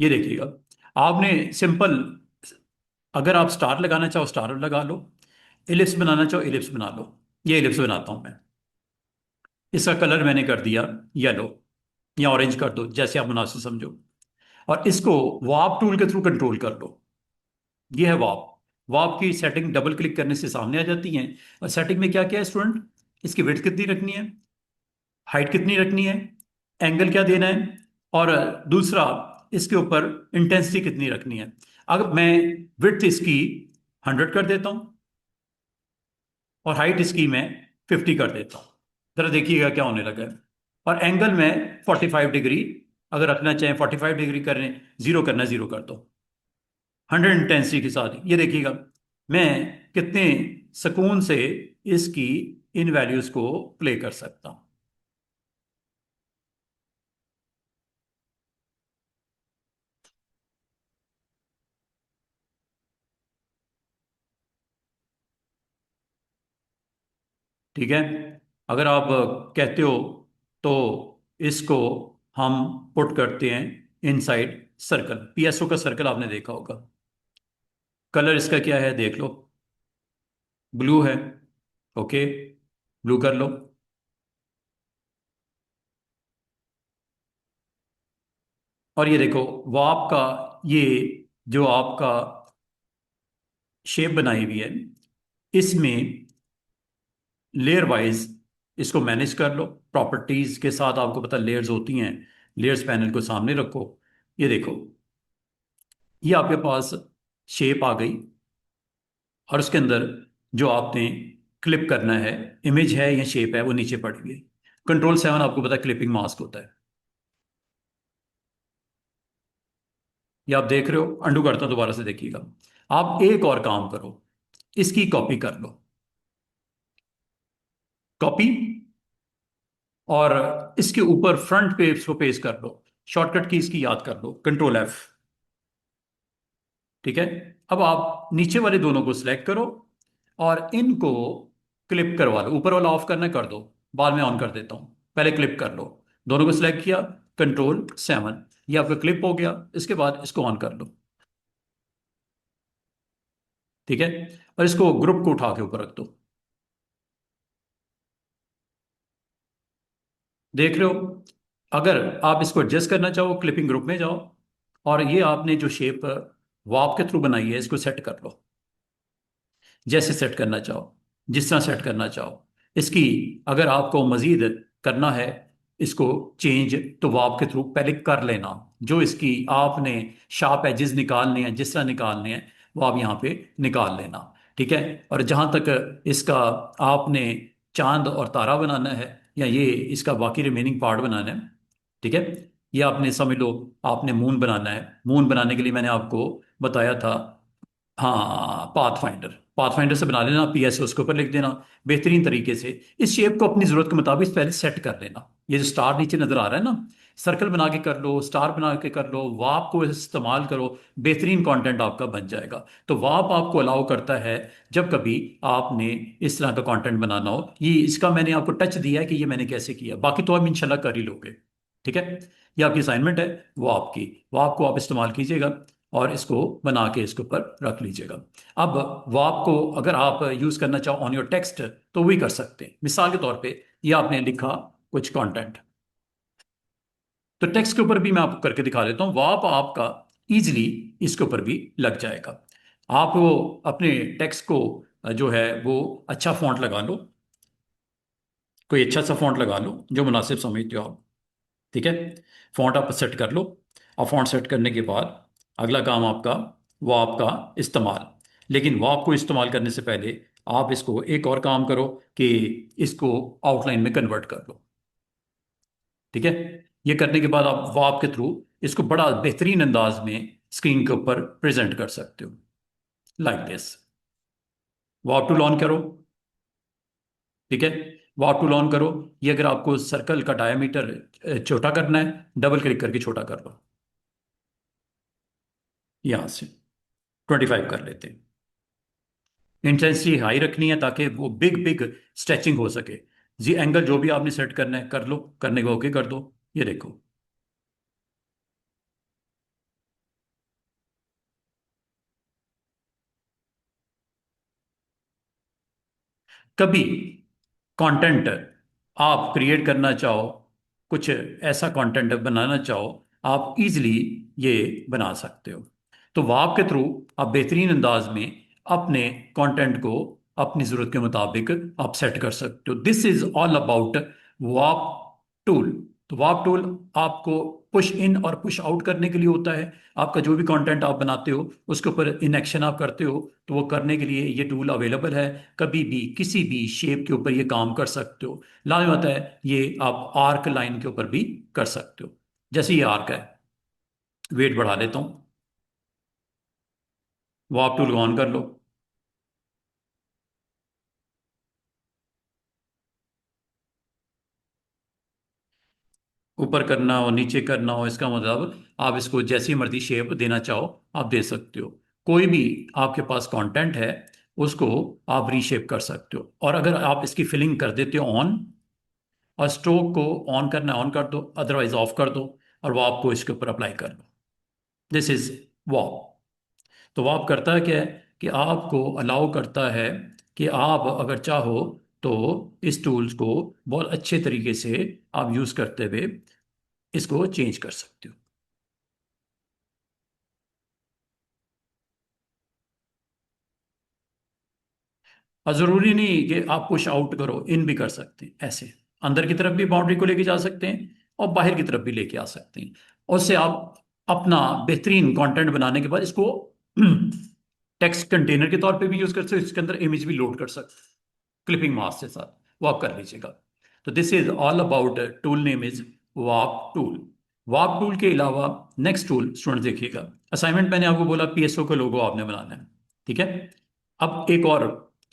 ये देखिएगा, आपने सिंपल, अगर आप स्टार लगाना चाहो स्टार लगा लो, इलिप्स बनाना चाहो इलिप्स बना लो। ये इलिप्स बनाता हूं मैं। इसका कलर मैंने कर दिया येलो, या ऑरेंज कर दो जैसे आप मुनासिब समझो। और इसको वार्प टूल के थ्रू कंट्रोल कर लो। ये है वार्प। वार्प की सेटिंग डबल क्लिक करने से सामने आ जाती हैं। और सेटिंग में क्या क्या है स्टूडेंट, इसकी विड्थ कितनी रखनी है, हाइट कितनी रखनी है, एंगल क्या देना है, और दूसरा इसके ऊपर इंटेंसिटी कितनी रखनी है। अगर मैं विड्थ इसकी 100 कर देता हूं और हाइट इसकी मैं 50 कर देता हूं, जरा देखिएगा क्या होने लगा है। और एंगल में 45 डिग्री, अगर रखना चाहें 45 डिग्री करें, जीरो करना जीरो कर दो 100 इंटेंसिटी के साथ। ये देखिएगा मैं कितने सुकून से इसकी इन वैल्यूज को प्ले कर सकता हूं। ठीक है। अगर आप कहते हो तो इसको हम पुट करते हैं इनसाइड सर्कल। पीएसओ का सर्कल आपने देखा होगा। कलर इसका क्या है देख लो, ब्लू है। ओके, ब्लू कर लो। और ये देखो वो आपका, ये जो आपका शेप बनाई हुई है, इसमें लेयर वाइज इसको मैनेज कर लो। प्रॉपर्टीज के साथ आपको पता लेयर्स होती हैं। लेयर्स पैनल को सामने रखो। ये देखो, ये आपके पास शेप आ गई। और उसके अंदर जो आपने क्लिप करना है, इमेज है या शेप है, वो नीचे पड़ गई। कंट्रोल 7 आपको पता है क्लिपिंग मास्क होता है। ये आप देख रहे हो, अंडू करता हूं दोबारा से देखिएगा। आप एक और काम करो, इसकी कॉपी कर लो। कॉपी, और इसके ऊपर फ्रंट पेज को पेस्ट कर लो। शॉर्टकट की इसकी याद कर लो, कंट्रोल 8। ठीक है। अब आप नीचे वाले दोनों को सिलेक्ट करो और इनको क्लिप करवा लो। ऊपर वाला ऑफ करना है, कर दो, बाद में ऑन कर देता हूं। पहले क्लिप कर लो। दोनों को सिलेक्ट किया, कंट्रोल 7, ये आपका क्लिप हो गया। इसके बाद इसको ऑन कर लो। ठीक है। और इसको ग्रुप को उठा के ऊपर रख दो। देख रहे हो, अगर आप इसको एडजस्ट करना चाहो क्लिपिंग ग्रुप में जाओ, और ये आपने जो शेप वार्प के थ्रू बनाई है इसको सेट कर लो। जैसे सेट करना चाहो, जिस तरह सेट करना चाहो। इसकी अगर आपको मजीद करना है इसको चेंज, तो वो आपके थ्रू पहले कर लेना। जो इसकी आपने शार्प एजेस निकालने हैं, जिस तरह निकालने हैं, वो आप यहाँ पे निकाल लेना। ठीक है। और जहाँ तक इसका आपने चांद और तारा बनाना है, या ये इसका बाकी रिमेनिंग पार्ट बनाना है, ठीक है। ये आपने समझ लो आपने मून बनाना है। मून बनाने के लिए मैंने आपको बताया था, हाँ, पाथ फाइंडर। पाथ फाइंडर से बना लेना, पीएस उसके ऊपर लिख देना बेहतरीन तरीके से। इस शेप को अपनी जरूरत के मुताबिक पहले सेट कर लेना। ये जो स्टार नीचे नजर आ रहा है ना, सर्कल बना के कर लो, स्टार बना के कर लो, वाप को इस्तेमाल करो, बेहतरीन कंटेंट आपका बन जाएगा। तो वाप आपको अलाउ करता है जब कभी आपने इस तरह का कंटेंट बनाना हो। ये इसका मैंने आपको टच दिया है कि ये मैंने कैसे किया, बाकी तो आप इंशाल्लाह कर ही लोगे। ठीक है। ये आपकी असाइनमेंट है, वो आपकी, वो आपको आप इस्तेमाल कीजिएगा और इसको बना के इसके ऊपर रख लीजिएगा। अब वो आपको अगर आप यूज़ करना चाहो ऑन योर टेक्स्ट तो वही कर सकते हैं। मिसाल के तौर पे ये आपने लिखा कुछ कंटेंट, तो टेक्स्ट के ऊपर भी मैं आपको करके दिखा देता हूँ। वाप आपका इजीली इसके ऊपर भी लग जाएगा। आप वो अपने टेक्स्ट को जो है वो अच्छा फॉन्ट लगा लो, कोई अच्छा सा फॉन्ट लगा लो जो मुनासिब समझते हो आप। ठीक है। फॉन्ट आप सेट कर लो। और फॉन्ट सेट करने के बाद अगला काम आपका, वो आपका इस्तेमाल। लेकिन वो आपको इस्तेमाल करने से पहले आप इसको एक और काम करो कि इसको आउटलाइन में कन्वर्ट कर लो। ठीक है, ये करने के बाद आप वार्प के थ्रू इसको बड़ा बेहतरीन अंदाज में स्क्रीन के ऊपर प्रेजेंट कर सकते हो, like this. Warp tool on करो। ठीक है, वार्प टूल ऑन करो। ये अगर आपको सर्कल का डायमीटर छोटा करना है, डबल क्लिक करके छोटा कर लो। यहां से 25 कर लेते हैं। इंटेंसिटी हाई रखनी है ताकि वो बिग बिग स्ट्रेचिंग हो सके। जी एंगल जो भी आपने सेट करना है कर लो, करने को ओके कर दो। ये देखो, कभी कंटेंट आप क्रिएट करना चाहो, कुछ ऐसा कंटेंट बनाना चाहो, आप इजीली ये बना सकते हो। तो वार्प के थ्रू आप बेहतरीन अंदाज में अपने कंटेंट को अपनी ज़रूरत के मुताबिक आप सेट कर सकते हो। This is all about warp tool. तो वार्प टूल आपको पुश इन और पुश आउट करने के लिए होता है। आपका जो भी कंटेंट आप बनाते हो उसके ऊपर इन एक्शन आप करते हो, तो वो करने के लिए ये टूल अवेलेबल है। कभी भी किसी भी शेप के ऊपर ये काम कर सकते हो। लाजमी होता है ये आप आर्क लाइन के ऊपर भी कर सकते हो। जैसे ये आर्क है, वेट बढ़ा लेता हूँ, वार्प टूल ऑन कर लो। ऊपर करना हो नीचे करना हो, इसका मतलब आप इसको जैसी मर्जी शेप देना चाहो आप दे सकते हो। कोई भी आपके पास कंटेंट है उसको आप रीशेप कर सकते हो। और अगर आप इसकी फिलिंग कर देते हो ऑन, और स्ट्रोक को ऑन करना ऑन कर दो, अदरवाइज ऑफ कर दो, और वो आपको इसके ऊपर अप्लाई कर लो। This is वॉप। तो वॉप करता है क्या है कि आपको अलाउ करता है कि आप अगर चाहो तो इस टूल्स को बहुत अच्छे तरीके से आप यूज़ करते हुए इसको चेंज कर सकते हो। और ज़रूरी नहीं कि आप पुश आउट करो, इन भी कर सकते हैं। ऐसे अंदर की तरफ भी बाउंड्री को लेके जा सकते हैं और बाहर की तरफ भी लेके आ सकते हैं। उससे आप अपना बेहतरीन कंटेंट बनाने के बाद इसको टेक्स्ट कंटेनर के तौर पे भी यूज़ कर सकते हो, इसके अंदर इमेज भी लोड कर सकते हो क्लिपिंग मास के साथ। वो आप कर लीजिएगा। तो this is all about tool name is warp tool. Warp tool के अलावा नेक्स्ट टूल स्टूडेंट देखिएगा, असाइनमेंट मैंने आपको बोला पीएसओ का लोगो आपने बनाना है। ठीक है, अब एक और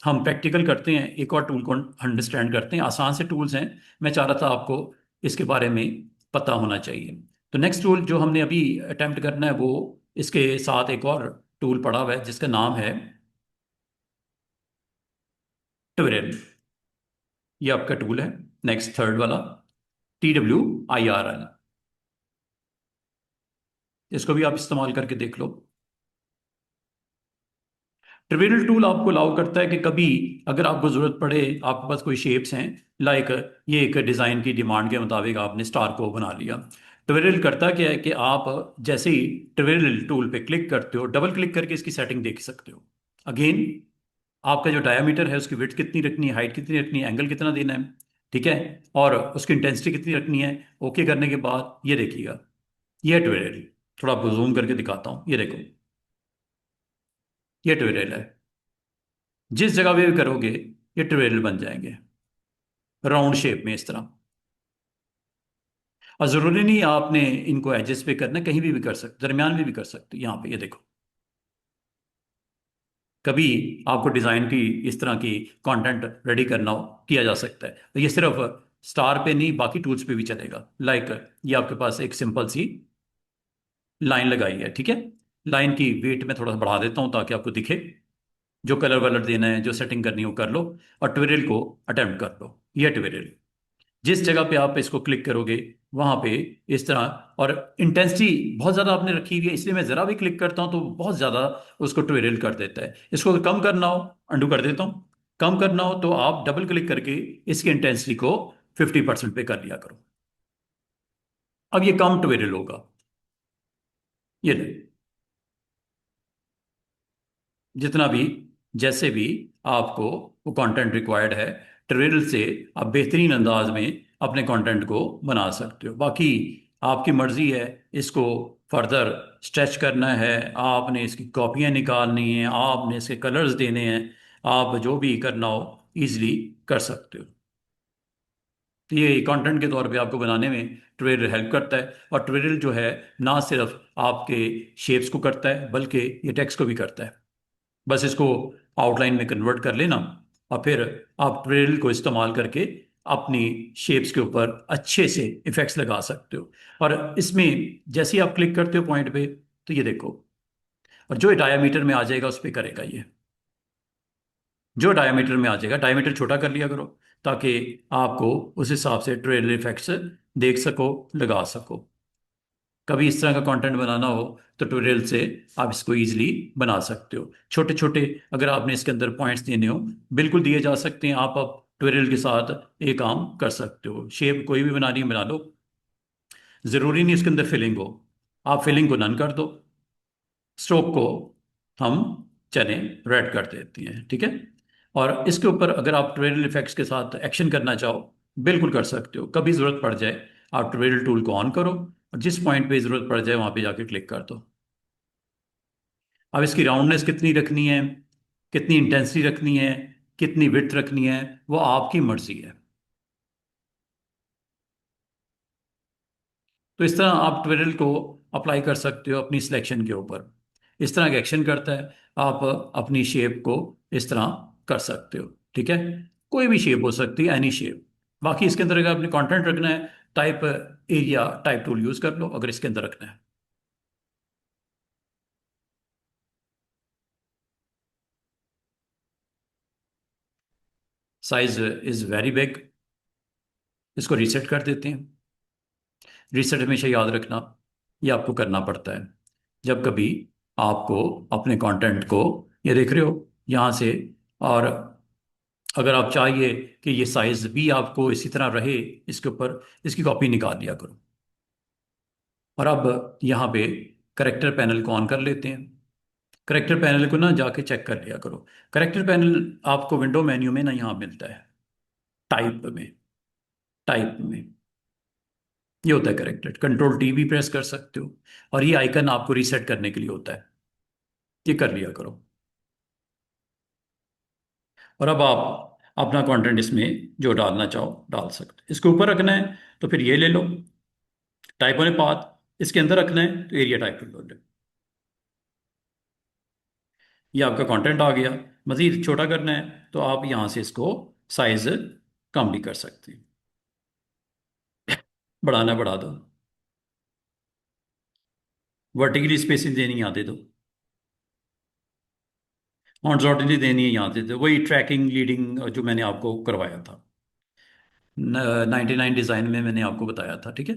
हम प्रैक्टिकल करते हैं, एक और टूल को अंडरस्टैंड करते हैं। आसान से टूल्स हैं, मैं चाह रहा था आपको इसके बारे में पता होना चाहिए। तो नेक्स्ट टूल जो हमने अभी अटेम्प्ट करना है वो इसके साथ एक और टूल पड़ा हुआ है जिसका नाम है ट्विरल। ये आपका टूल है, नेक्स्ट थर्ड वाला, TWIRL। इसको भी आप इस्तेमाल करके देख लो। ट्रिवियल टूल आपको अलाउ करता है कि कभी अगर आपको जरूरत पड़े, आपके पास कोई शेप्स हैं, लाइक ये एक डिज़ाइन की डिमांड के मुताबिक आपने स्टार को बना लिया। ट्विरल करता क्या है कि आप जैसे ही ट्विरल टूल पे क्लिक करते हो, डबल क्लिक करके इसकी सेटिंग देख सकते हो। अगेन, आपका जो डायमीटर है उसकी विड्थ कितनी रखनी है, हाइट कितनी रखनी है, एंगल कितना देना है। ठीक है, और उसकी इंटेंसिटी कितनी रखनी है। ओके करने के बाद ये देखिएगा, ये ट्विरल, थोड़ा आपको जूम करके दिखाता हूँ, ये देखो, ये ट्विरल है। जिस जगह पे भी करोगे ये ट्विरल बन जाएंगे राउंड शेप में, इस तरह। और जरूरी नहीं आपने इनको एजेस पे करना, कहीं भी कर सकते, दरमियान में भी कर सकते। यहाँ पे ये देखो, कभी आपको डिज़ाइन की इस तरह की कंटेंट रेडी करना हो, किया जा सकता है। तो ये सिर्फ स्टार पे नहीं, बाकी टूल्स पे भी चलेगा। लाइक ये आपके पास एक सिंपल सी लाइन लगाई है। ठीक है, लाइन की वेट मैं थोड़ा सा बढ़ा देता हूँ ताकि आपको दिखे। जो कलर वलर देना है, जो सेटिंग करनी हो कर लो, और ट्विरल को अटेम्प्ट कर लो। ये ट्विरल, जिस जगह पे आप इसको क्लिक करोगे वहां पे इस तरह, और इंटेंसिटी बहुत ज़्यादा आपने रखी हुई है इसलिए मैं ज़रा भी क्लिक करता हूं तो बहुत ज़्यादा उसको ट्विरल कर देता है। इसको अगर कम करना हो, अंडू कर देता हूं। कम करना हो तो आप डबल क्लिक करके इसकी इंटेंसिटी को 50% पे कर लिया करो। अब ये कम ट्विरल होगा। ये ले, जितना भी जैसे भी आपको वो कंटेंट रिक्वायर्ड है, ट्रेल से आप बेहतरीन अंदाज में अपने कंटेंट को बना सकते हो। बाकी आपकी मर्जी है, इसको फर्दर स्ट्रेच करना है, आपने इसकी कॉपियाँ निकालनी हैं, आपने इसके कलर्स देने हैं, आप जो भी करना हो ईजिली कर सकते हो। तो ये कंटेंट के तौर पे आपको बनाने में ट्यूटोरियल हेल्प करता है। और ट्यूटोरियल जो है ना सिर्फ आपके शेप्स को करता है बल्कि ये टेक्स्ट को भी करता है। बस इसको आउटलाइन में कन्वर्ट कर लेना और फिर आप ट्यूटोरियल को इस्तेमाल करके अपनी शेप्स के ऊपर अच्छे से इफेक्ट्स लगा सकते हो। और इसमें जैसे ही आप क्लिक करते हो पॉइंट पे, तो ये देखो, और जो डायमीटर में आ जाएगा उस पर करेगा ये। जो डायमीटर में आ जाएगा, डायमीटर छोटा कर लिया करो ताकि आपको उस हिसाब से ट्रेल इफेक्ट्स देख सको, लगा सको। कभी इस तरह का कंटेंट बनाना हो तो ट्यूटोरियल से आप इसको इजीली बना सकते हो। छोटे छोटे अगर आपने इसके अंदर पॉइंट्स देने हो, बिल्कुल दिए जा सकते हैं। आप अब ट्यूटोरियल के साथ ये काम कर सकते हो। शेप कोई भी बनानी है बना लो, ज़रूरी नहीं इसके अंदर फिलिंग हो। आप फिलिंग को नन कर दो, स्ट्रोक को हम चने रेड कर देती हैं, ठीक है। और इसके ऊपर अगर आप ट्यूटोरियल इफेक्ट्स के साथ एक्शन करना चाहो, बिल्कुल कर सकते हो। कभी ज़रूरत पड़ जाए आप ट्यूटोरियल टूल को ऑन करो और जिस पॉइंट पे ज़रूरत पड़ जाए वहाँ पे जाके क्लिक कर दो। अब इसकी राउंडनेस कितनी रखनी है, कितनी इंटेंसिटी रखनी है, कितनी विड्थ रखनी है, वो आपकी मर्जी है। तो इस तरह आप ट्यूटोरियल को अप्लाई कर सकते हो अपनी सिलेक्शन के ऊपर। इस तरह का एक्शन करता है। आप अपनी शेप को इस तरह कर सकते हो, ठीक है। कोई भी शेप हो सकती है, एनी शेप। बाकी इसके अंदर अगर आपने कंटेंट रखना है, type area type tool use कर लो अगर इसके अंदर रखना है। साइज इज वेरी बिग, इसको रीसेट कर देते हैं। रीसेट हमेशा याद रखना, ये आपको करना पड़ता है जब कभी आपको अपने कंटेंट को, ये देख रहे हो यहाँ से, और अगर आप चाहिए कि ये साइज भी आपको इसी तरह रहे इसके ऊपर, इसकी कॉपी निकाल लिया करो। और अब यहाँ पे करेक्टर पैनल को ऑन कर लेते हैं। करेक्टर पैनल को ना जाके चेक कर लिया करो। करेक्टर पैनल आपको विंडो मेन्यू में ना यहाँ मिलता है, टाइप में। टाइप में ये होता है करेक्टर, कंट्रोल टी भी प्रेस कर सकते हो। और ये आइकन आपको रीसेट करने के लिए होता है, ये कर लिया करो। और अब आप अपना कंटेंट इसमें जो डालना चाहो डाल सकते हो। इसके ऊपर रखना है तो फिर ये ले लो, टाइप ऑन पाथ। इसके अंदर रखना है तो एरिया टाइप कर लो। ये आपका कंटेंट आ गया। मज़ीद छोटा करना है तो आप यहाँ से इसको साइज कम भी कर सकते हैं। बढ़ाना बढ़ा दो, वर्टिकली स्पेसिंग देनी है यहाँ दे दो, हॉरिजॉन्टली देनी है यहाँ दे दो। वही ट्रैकिंग लीडिंग जो मैंने आपको करवाया था 99 डिज़ाइन में मैंने आपको बताया था, ठीक है।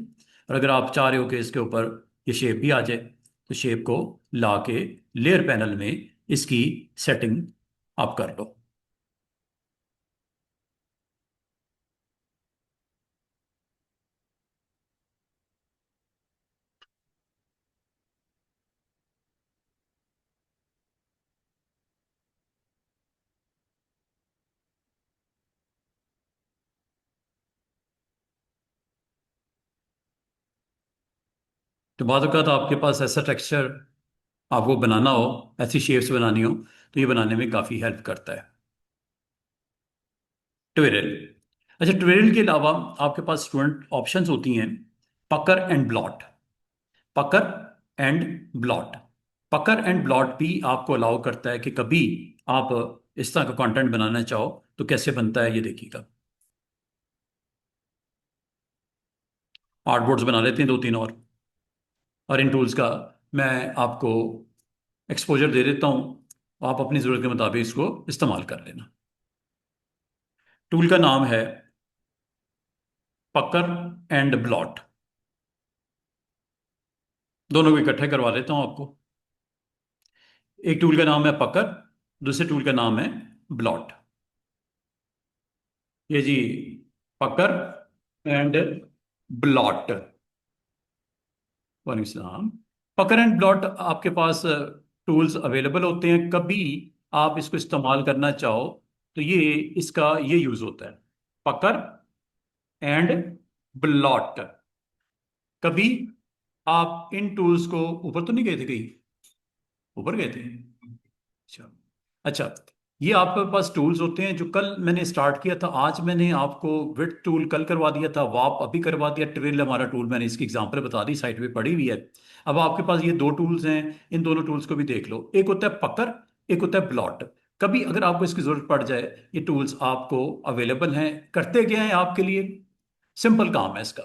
और अगर आप चाह रहे हो कि इसके ऊपर ये शेप भी आ जाए तो शेप को ला के लेयर पैनल में इसकी सेटिंग आप कर लो। तो बाद अवत आपके पास ऐसा टेक्सचर आपको बनाना हो, ऐसी शेप्स बनानी हो, तो ये बनाने में काफ़ी हेल्प करता है ट्विरल। अच्छा, ट्विरल के अलावा आपके पास स्टूडेंट ऑप्शंस होती हैं, pucker and bloat. Pucker and bloat. Pucker and bloat भी आपको अलाउ करता है कि कभी आप इस तरह का कंटेंट बनाना चाहो तो कैसे बनता है ये देखिएगा। आर्टबोर्ड्स बना लेते हैं दो तीन और इन टूल्स का मैं आपको एक्सपोजर दे देता हूँ। आप अपनी ज़रूरत के मुताबिक इसको इस्तेमाल कर लेना। टूल का नाम है पकर एंड ब्लॉट। दोनों को इकट्ठे करवा लेता हूँ आपको। एक टूल का नाम है पकर, दूसरे टूल का नाम है ब्लॉट। ये जी, पकर एंड ब्लॉट। वालेकुम सलाम। पकर एंड ब्लॉट आपके पास टूल्स अवेलेबल होते हैं। कभी आप इसको इस्तेमाल करना चाहो तो ये इसका ये यूज होता है, पकर एंड ब्लॉट। कभी आप इन टूल्स को, ऊपर तो नहीं गए थे कहीं, ऊपर गए थे? अच्छा। अच्छा, ये आपके पास टूल्स होते हैं जो कल मैंने स्टार्ट किया था, आज मैंने आपको विड्थ टूल कल करवा दिया था, वाप अभी करवा दिया, ट्रिल हमारा टूल मैंने इसकी एग्जांपल बता दी, साइट पे पड़ी हुई है। अब आपके पास ये दो टूल्स हैं, इन दोनों टूल्स को भी देख लो। एक होता है पकर, एक होता है ब्लॉट। कभी अगर आपको इसकी जरूरत पड़ जाए, ये टूल्स आपको अवेलेबल हैं। करते क्या है आपके लिए, सिंपल काम है इसका।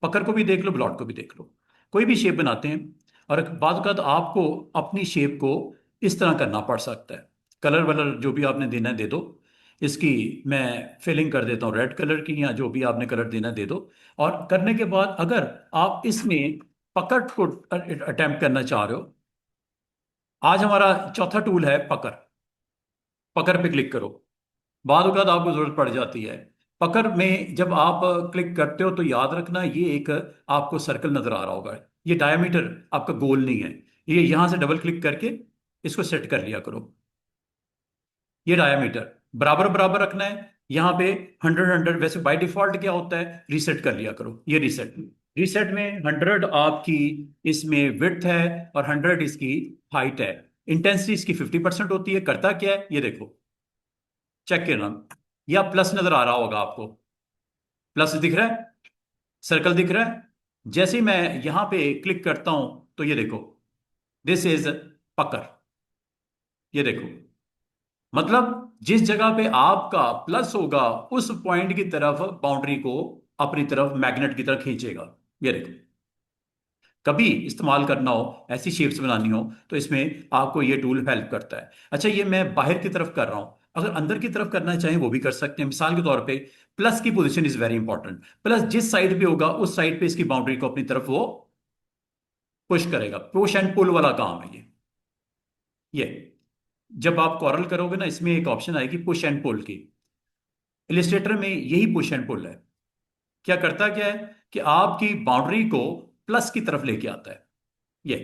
पकड़ को भी देख लो, ब्लॉट को भी देख लो। कोई भी शेप बनाते हैं, और बाद का आपको अपनी शेप को इस तरह करना पड़ सकता है। कलर वलर जो भी आपने देना है दे दो। इसकी मैं फिलिंग कर देता हूँ रेड कलर की, या जो भी आपने कलर देना है दे दो। और करने के बाद अगर आप इसमें पकड़ को अटेम्प्ट करना चाह रहे हो, आज हमारा चौथा टूल है पकड़। पकड़ पे क्लिक करो। बाद वक़्त आपको जरूरत पड़ जाती है। पकड़ में जब आप क्लिक करते हो तो याद रखना, ये एक आपको सर्कल नजर आ रहा होगा। ये डायमीटर आपका गोल नहीं है। ये यहां से डबल क्लिक करके इसको सेट कर लिया करो। ये डायमीटर बराबर बराबर रखना है। यहाँ पे 100 100, वैसे बाय डिफॉल्ट क्या होता है, रीसेट कर लिया करो। ये रीसेट, रीसेट में 100 आपकी इसमें विड्थ है और 100 इसकी हाइट है। इंटेंसिटी इसकी 50% होती है। करता क्या है ये देखो, चेक करना। या प्लस नजर आ रहा होगा आपको, प्लस दिख रहा है, सर्कल दिख रहा है। जैसे ही मैं यहां पे क्लिक करता हूं तो ये देखो, दिस इज पकड़। ये देखो, मतलब जिस जगह पे आपका प्लस होगा उस पॉइंट की तरफ बाउंड्री को अपनी तरफ मैग्नेट की तरफ खींचेगा। ये देखो, कभी इस्तेमाल करना हो, ऐसी शेप्स बनानी हो, तो इसमें आपको ये टूल हेल्प करता है। अच्छा, ये मैं बाहर की तरफ कर रहा हूं, अगर अंदर की तरफ करना चाहें वो भी कर सकते हैं। मिसाल के तौर पे प्लस की position is very important. Plus जिस साइड पे होगा उस साइड पे इसकी बाउंड्री को अपनी तरफ वो पुश करेगा। पुश एंड पुल वाला काम है ये जब आप कॉरल करोगे ना, इसमें एक ऑप्शन आएगी पुश एंड पुल की। इलिस्ट्रेटर में यही पुश एंड पुल है। क्या करता क्या है कि आपकी बाउंड्री को प्लस की तरफ लेके आता है। ये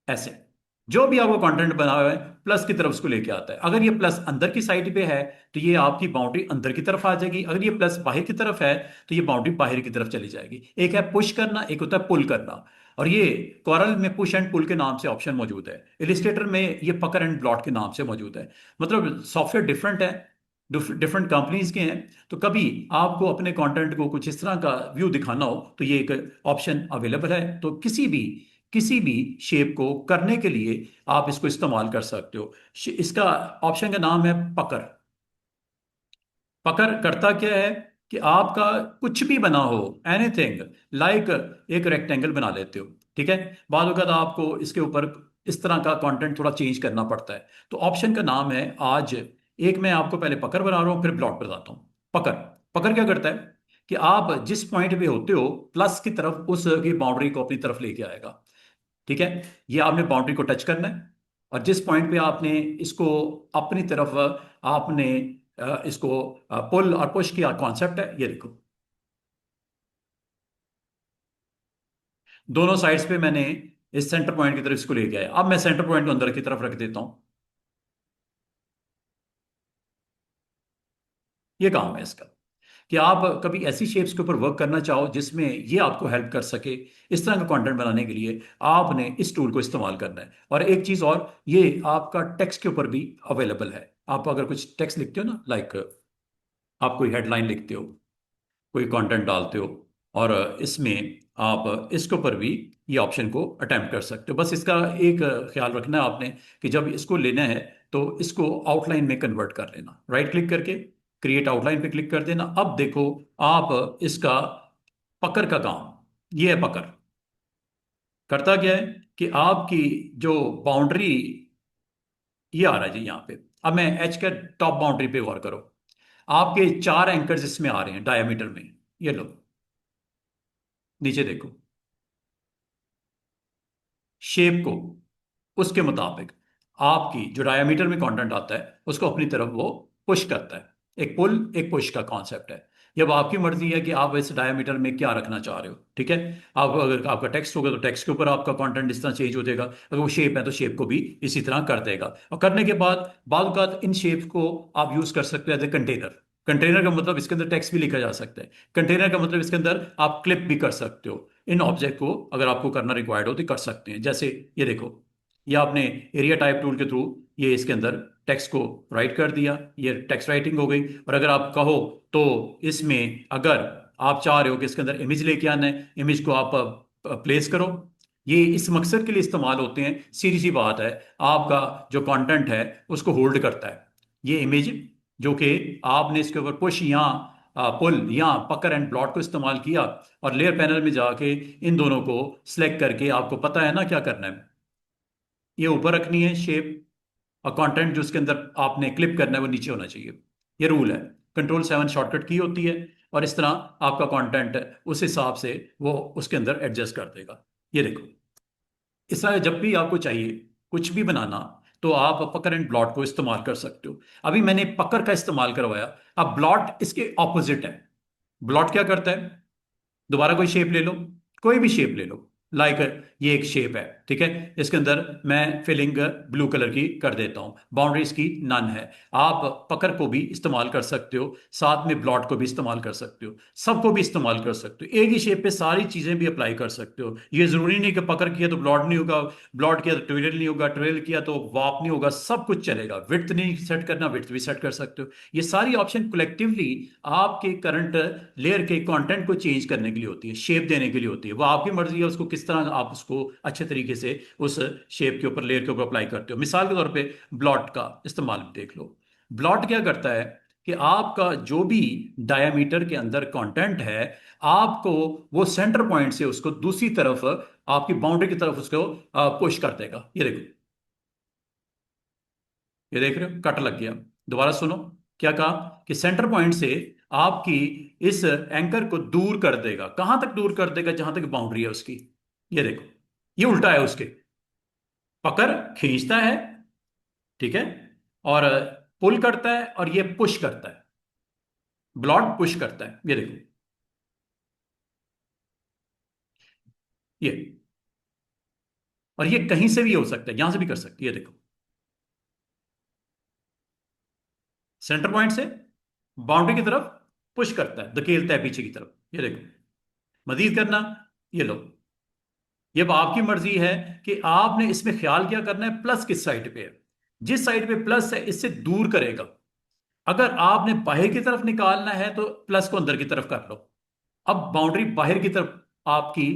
ऐसे जो भी आपको कंटेंट बना हुआ है प्लस की तरफ उसको लेके आता है। अगर ये प्लस अंदर की साइड पे है तो ये आपकी बाउंड्री अंदर की तरफ आ जाएगी। अगर ये प्लस बाहर की तरफ है तो ये बाउंड्री बाहर की तरफ चली जाएगी। एक है पुश करना, एक होता है पुल करना। और ये कॉरल में पुश एंड पुल के नाम से ऑप्शन मौजूद है, इलिस्ट्रेटर में ये पकड़ एंड ब्लॉट के नाम से मौजूद है। मतलब सॉफ्टवेयर डिफरेंट है, डिफरेंट कंपनीज के हैं। तो कभी आपको अपने कंटेंट को कुछ इस तरह का व्यू दिखाना हो तो ये एक ऑप्शन अवेलेबल है। तो किसी भी शेप को करने के लिए आप इसको इस्तेमाल कर सकते हो। इसका ऑप्शन का नाम है पकड़। पकड़ करता क्या है कि आपका कुछ भी बना हो, एनीथिंग लाइक, एक रेक्टेंगल बना लेते हो, ठीक है। बाद वक्त आपको इसके ऊपर इस तरह का कंटेंट थोड़ा चेंज करना पड़ता है। तो ऑप्शन का नाम है आज, एक मैं आपको पहले पकड़ बना रहा हूं फिर ब्लॉट बताता हूं। पकड़, पकड़ क्या करता है कि आप जिस पॉइंट पे होते हो प्लस की तरफ उसकी बाउंड्री को अपनी तरफ लेके आएगा, ठीक है। ये आपने बाउंड्री को टच करना है, और जिस पॉइंट पे आपने इसको अपनी तरफ आपने इसको पुल और पुश किया कॉन्सेप्ट है। ये देखो, दोनों साइड्स पे मैंने इस सेंटर पॉइंट की तरफ इसको लेके आया। अब मैं सेंटर पॉइंट को अंदर की तरफ रख देता हूं। ये काम है इसका कि आप कभी ऐसी शेप्स के ऊपर वर्क करना चाहो जिसमें ये आपको हेल्प कर सके। इस तरह का कंटेंट बनाने के लिए आपने इस टूल को इस्तेमाल करना है। और एक चीज और, ये आपका टेक्स्ट के ऊपर भी अवेलेबल है। आप अगर कुछ टेक्स्ट लिखते हो ना, लाइक आप कोई हेडलाइन लिखते हो, कोई कंटेंट डालते हो, और इसमें आप इसके ऊपर भी ये ऑप्शन को अटेम्प्ट कर सकते हो। बस इसका एक ख्याल रखना है आपने कि जब इसको लेना है तो इसको आउटलाइन में कन्वर्ट कर लेना। राइट क्लिक करके क्रिएट आउटलाइन पे क्लिक कर देना। अब देखो, आप इसका पकड़ का काम, ये है पकड़। करता क्या है कि आपकी जो बाउंड्री, ये आ रहा है जी यहाँ पे। अब मैं एच के टॉप बाउंड्री पे गौर करो। आपके 4 एंकर्स इसमें आ रहे हैं डायमीटर में। ये लो, नीचे देखो, शेप को उसके मुताबिक आपकी जो डायमीटर में कंटेंट आता है उसको अपनी तरफ वो पुश करता है। एक पुल एक पुश का कॉन्सेप्ट है। जब आपकी मर्जी है कि आप इस डायमीटर में क्या रखना चाह रहे हो, ठीक है। आप अगर आपका टेक्स्ट होगा तो टेक्स्ट के ऊपर आपका कंटेंट इस तरह चेंज हो जाएगा। अगर वो शेप है तो शेप को भी इसी तरह कर देगा। और करने के बाद बाद औक़ात इन शेप्स को आप यूज कर सकते हो एज ए कंटेनर। कंटेनर का मतलब इसके अंदर टेक्स्ट भी लिखा जा सकता है। कंटेनर का मतलब इसके अंदर आप क्लिप भी कर सकते हो। इन ऑब्जेक्ट को अगर आपको करना रिक्वायर्ड हो तो कर सकते हैं। जैसे ये देखो, ये आपने एरिया टाइप टूल के थ्रू ये इसके अंदर टेक्स्ट को राइट कर दिया, ये टेक्स्ट राइटिंग हो गई। और अगर आप कहो तो इसमें अगर आप चाह रहे हो कि इसके अंदर इमेज लेके आना है, इमेज को आप प्लेस करो। ये इस मकसद के लिए इस्तेमाल होते हैं। सीधी सी बात है, आपका जो कंटेंट है उसको होल्ड करता है ये इमेज, जो कि आपने इसके ऊपर पुश या पुल या पकड़ एंड प्लॉट को इस्तेमाल किया, और लेयर पैनल में जाके इन दोनों को सिलेक्ट करके आपको पता है ना क्या करना है, ये ऊपर रखनी है शेप, और कंटेंट जो उसके अंदर आपने क्लिप करना है वो नीचे होना चाहिए। ये रूल है। कंट्रोल 7 शॉर्टकट की होती है, और इस तरह आपका कंटेंट उस हिसाब से वो उसके अंदर एडजस्ट कर देगा। ये देखो, इस तरह जब भी आपको चाहिए कुछ भी बनाना, तो आप पकड़ एंड ब्लॉट को इस्तेमाल कर सकते हो। अभी मैंने पकड़ का इस्तेमाल करवाया, अब ब्लॉट इसके ऑपोजिट है। ब्लॉट क्या करता है, दोबारा कोई शेप ले लो, कोई भी शेप ले लो, लाइक ये एक शेप है, ठीक है, इसके अंदर मैं फिलिंग ब्लू कलर की कर देता हूं, बाउंड्रीज की नन है। आप पकड़ को भी इस्तेमाल कर सकते हो, साथ में ब्लॉट को भी इस्तेमाल कर सकते हो, सबको भी इस्तेमाल कर सकते हो, एक ही शेप पे सारी चीजें भी अप्लाई कर सकते हो। ये जरूरी नहीं कि पकड़ किया तो ब्लॉट नहीं होगा, ब्लॉट किया तो ट्रेल नहीं होगा, ट्रेल किया तो वाप नहीं होगा, सब कुछ चलेगा। विड्थ नहीं सेट करना, विड्थ भी सेट कर सकते हो। ये सारी ऑप्शन कलेक्टिवली आपके करंट लेयर के कंटेंट को चेंज करने के लिए होती है, शेप देने के लिए होती है। वो आपकी मर्जी है उसको किस तरह आप उसको अच्छे तरीके से उस शेप के ऊपर, लेयर के ऊपर अप्लाई करते हो। मिसाल के तौर पे ब्लॉट का इस्तेमाल देख लो। ब्लॉट क्या करता है कि आपका जो भी डायामीटर के अंदर कंटेंट है, आपको वो सेंटर पॉइंट से उसको दूसरी तरफ, आपकी बाउंड्री की तरफ उसको पुश कर देगा। ये देखो, ये देख रहे हो, कट लग गया। दोबारा सुनो, क्या कहा कि सेंटर पॉइंट से आपकी इस एंकर को दूर कर देगा। कहां तक दूर कर देगा, जहां तक बाउंड्री है उसकी। ये देखो, ये उल्टा है उसके, पकड़ खींचता है, ठीक है, और पुल करता है, और ये पुश करता है, ब्लॉट पुश करता है। ये देखो, ये, और ये कहीं से भी हो सकता है, यहां से भी कर सकती है। ये देखो, सेंटर पॉइंट से बाउंड्री की तरफ पुश करता है, धकेलता है पीछे की तरफ। ये देखो, मजीद करना, ये लो। ये अब आपकी मर्जी है कि आपने इसमें ख्याल क्या करना है, प्लस किस साइड पे है। जिस साइड पे प्लस है इससे दूर करेगा। अगर आपने बाहर की तरफ निकालना है तो प्लस को अंदर की तरफ कर लो। अब बाउंड्री बाहर की तरफ आपकी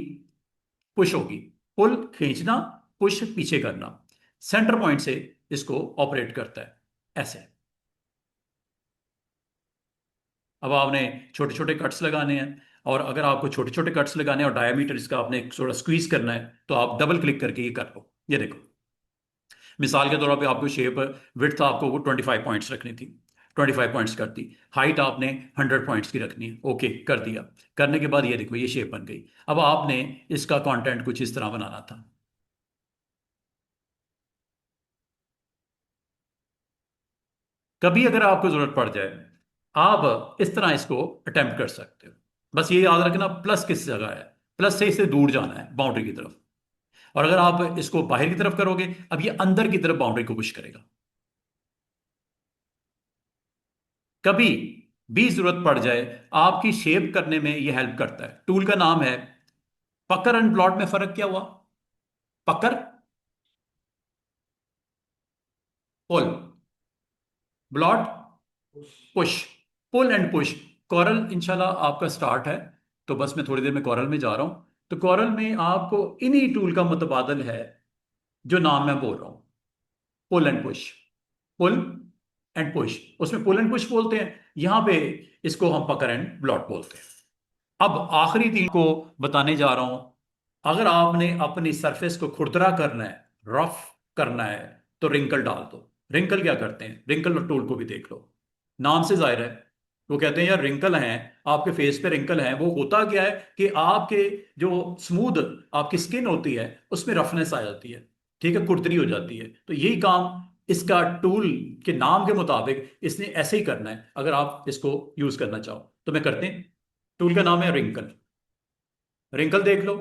पुश होगी, पुल खींचना, पुश पीछे करना, सेंटर पॉइंट से इसको ऑपरेट करता है ऐसे। अब आपने छोटे छोटे कट्स लगाने हैं, और अगर आपको छोटे छोटे कट्स लगाने हैं और डायमीटर इसका आपने थोड़ा स्क्वीज करना है, तो आप डबल क्लिक करके ये कर लो। ये देखो, मिसाल के तौर पे आपको शेप विड्थ आपको वो 25 पॉइंट्स रखनी थी, 25 पॉइंट्स कर दी। हाइट आपने 100 पॉइंट्स की रखनी है, ओके कर दिया। करने के बाद ये देखो, ये शेप बन गई। अब आपने इसका कंटेंट कुछ इस तरह बनाना था। कभी अगर आपको जरूरत पड़ जाए, आप इस तरह इसको अटेम्प्ट कर सकते हो। बस ये याद रखना, प्लस किस जगह है, प्लस से इससे दूर जाना है बाउंड्री की तरफ। और अगर आप इसको बाहर की तरफ करोगे, अब ये अंदर की तरफ बाउंड्री को पुश करेगा। कभी भी जरूरत पड़ जाए, आपकी शेप करने में ये हेल्प करता है। टूल का नाम है पकड़ एंड प्लॉट। में फर्क क्या हुआ, pucker pull, bloat push, pull and push. कॉरल इंशाल्लाह आपका स्टार्ट है, तो बस मैं थोड़ी देर में कॉरल में जा रहा हूं। तो कॉरल में आपको इन्हीं टूल का मुतबादल है जो नाम मैं बोल रहा हूं, pull and push, pull and push. उसमें पुल एंड पुश बोलते हैं, यहां पे इसको हम पकड़ एंड ब्लॉट बोलते हैं। अब आखिरी तीन को बताने जा रहा हूं। अगर आपने अपनी सरफेस को खुरदरा करना है, रफ करना है, तो रिंकल डाल दो। रिंकल क्या करते हैं, रिंकल और टूल को भी देख लो, नाम से जाहिर है। वो कहते हैं यार रिंकल हैं, आपके फेस पे रिंकल हैं। वो होता क्या है कि आपके जो स्मूथ आपकी स्किन होती है उसमें रफनेस आ जाती है, ठीक है, कुरदरी हो जाती है। तो यही काम इसका टूल के नाम के मुताबिक इसने ऐसे ही करना है, अगर आप इसको यूज करना चाहो तो। मैं करते हैं, टूल का नाम है रिंकल। रिंकल देख लो,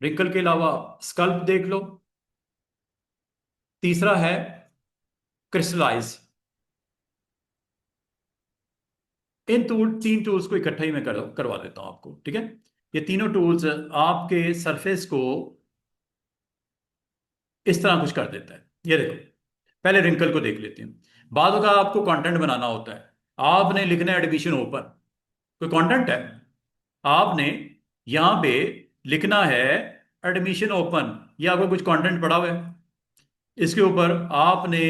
रिंकल के अलावा स्कल्प देख लो, तीसरा है क्रिस्टलाइज। इन तीन टूल्स को इकट्ठा ही मैं करवा देता हूं आपको, ठीक है। ये तीनों टूल्स आपके सरफेस को इस तरह कुछ कर देता है। ये देखो, पहले रिंकल को देख लेते हैं। बाद का आपको कंटेंट बनाना होता है, आपने लिखना है एडमिशन ओपन, कोई कंटेंट है, आपने यहां पे लिखना है एडमिशन ओपन, या आपको कुछ कंटेंट पड़ा हुआ है, इसके ऊपर आपने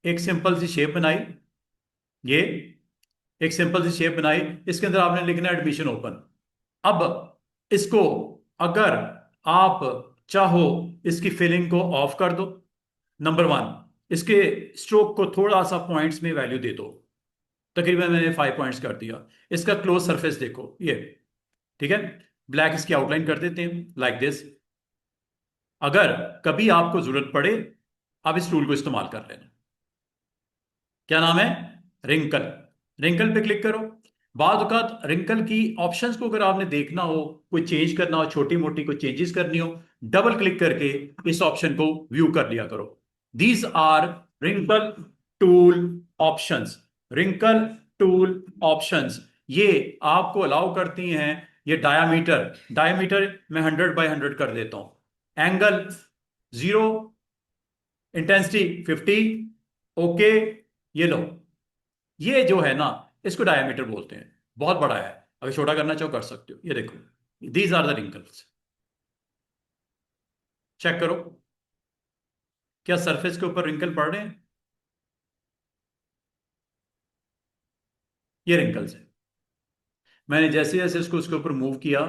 एक सिंपल सी शेप बनाई, ये एक सिंपल सी शेप बनाई, इसके अंदर आपने लिखना है एडमिशन ओपन। अब इसको अगर आप चाहो इसकी फिलिंग को ऑफ कर दो, नंबर वन, इसके स्ट्रोक को थोड़ा सा पॉइंट्स में वैल्यू दे दो, तकरीबन मैंने 5 पॉइंट्स कर दिया। इसका क्लोज सरफेस देखो ये, ठीक है, ब्लैक इसकी आउटलाइन कर देते हैं लाइक दिस। अगर कभी आपको जरूरत पड़े, आप इस टूल को इस्तेमाल कर लेना। क्या नाम है? रिंकल। रिंकल पे क्लिक करो। बाद औकात रिंकल की ऑप्शंस को अगर आपने देखना हो, कोई चेंज करना हो, छोटी मोटी कोई चेंजेस करनी हो, डबल क्लिक करके इस ऑप्शन को व्यू कर लिया करो। These are wrinkle tool options. Wrinkle tool options ये आपको अलाउ करती हैं। ये डायामीटर, डायामीटर मैं 100 बाय 100 कर देता हूं, एंगल 0, इंटेंसिटी 50, ओके। ये लो, ये जो है ना, इसको डायमीटर बोलते हैं, बहुत बड़ा है, अगर छोटा करना चाहो कर सकते हो। ये देखो, these are the wrinkles. Check करो, क्या सरफेस के ऊपर रिंकल पड़ रहे हैं? ये रिंकल्स है। मैंने जैसे जैसे इसको उसके ऊपर मूव किया,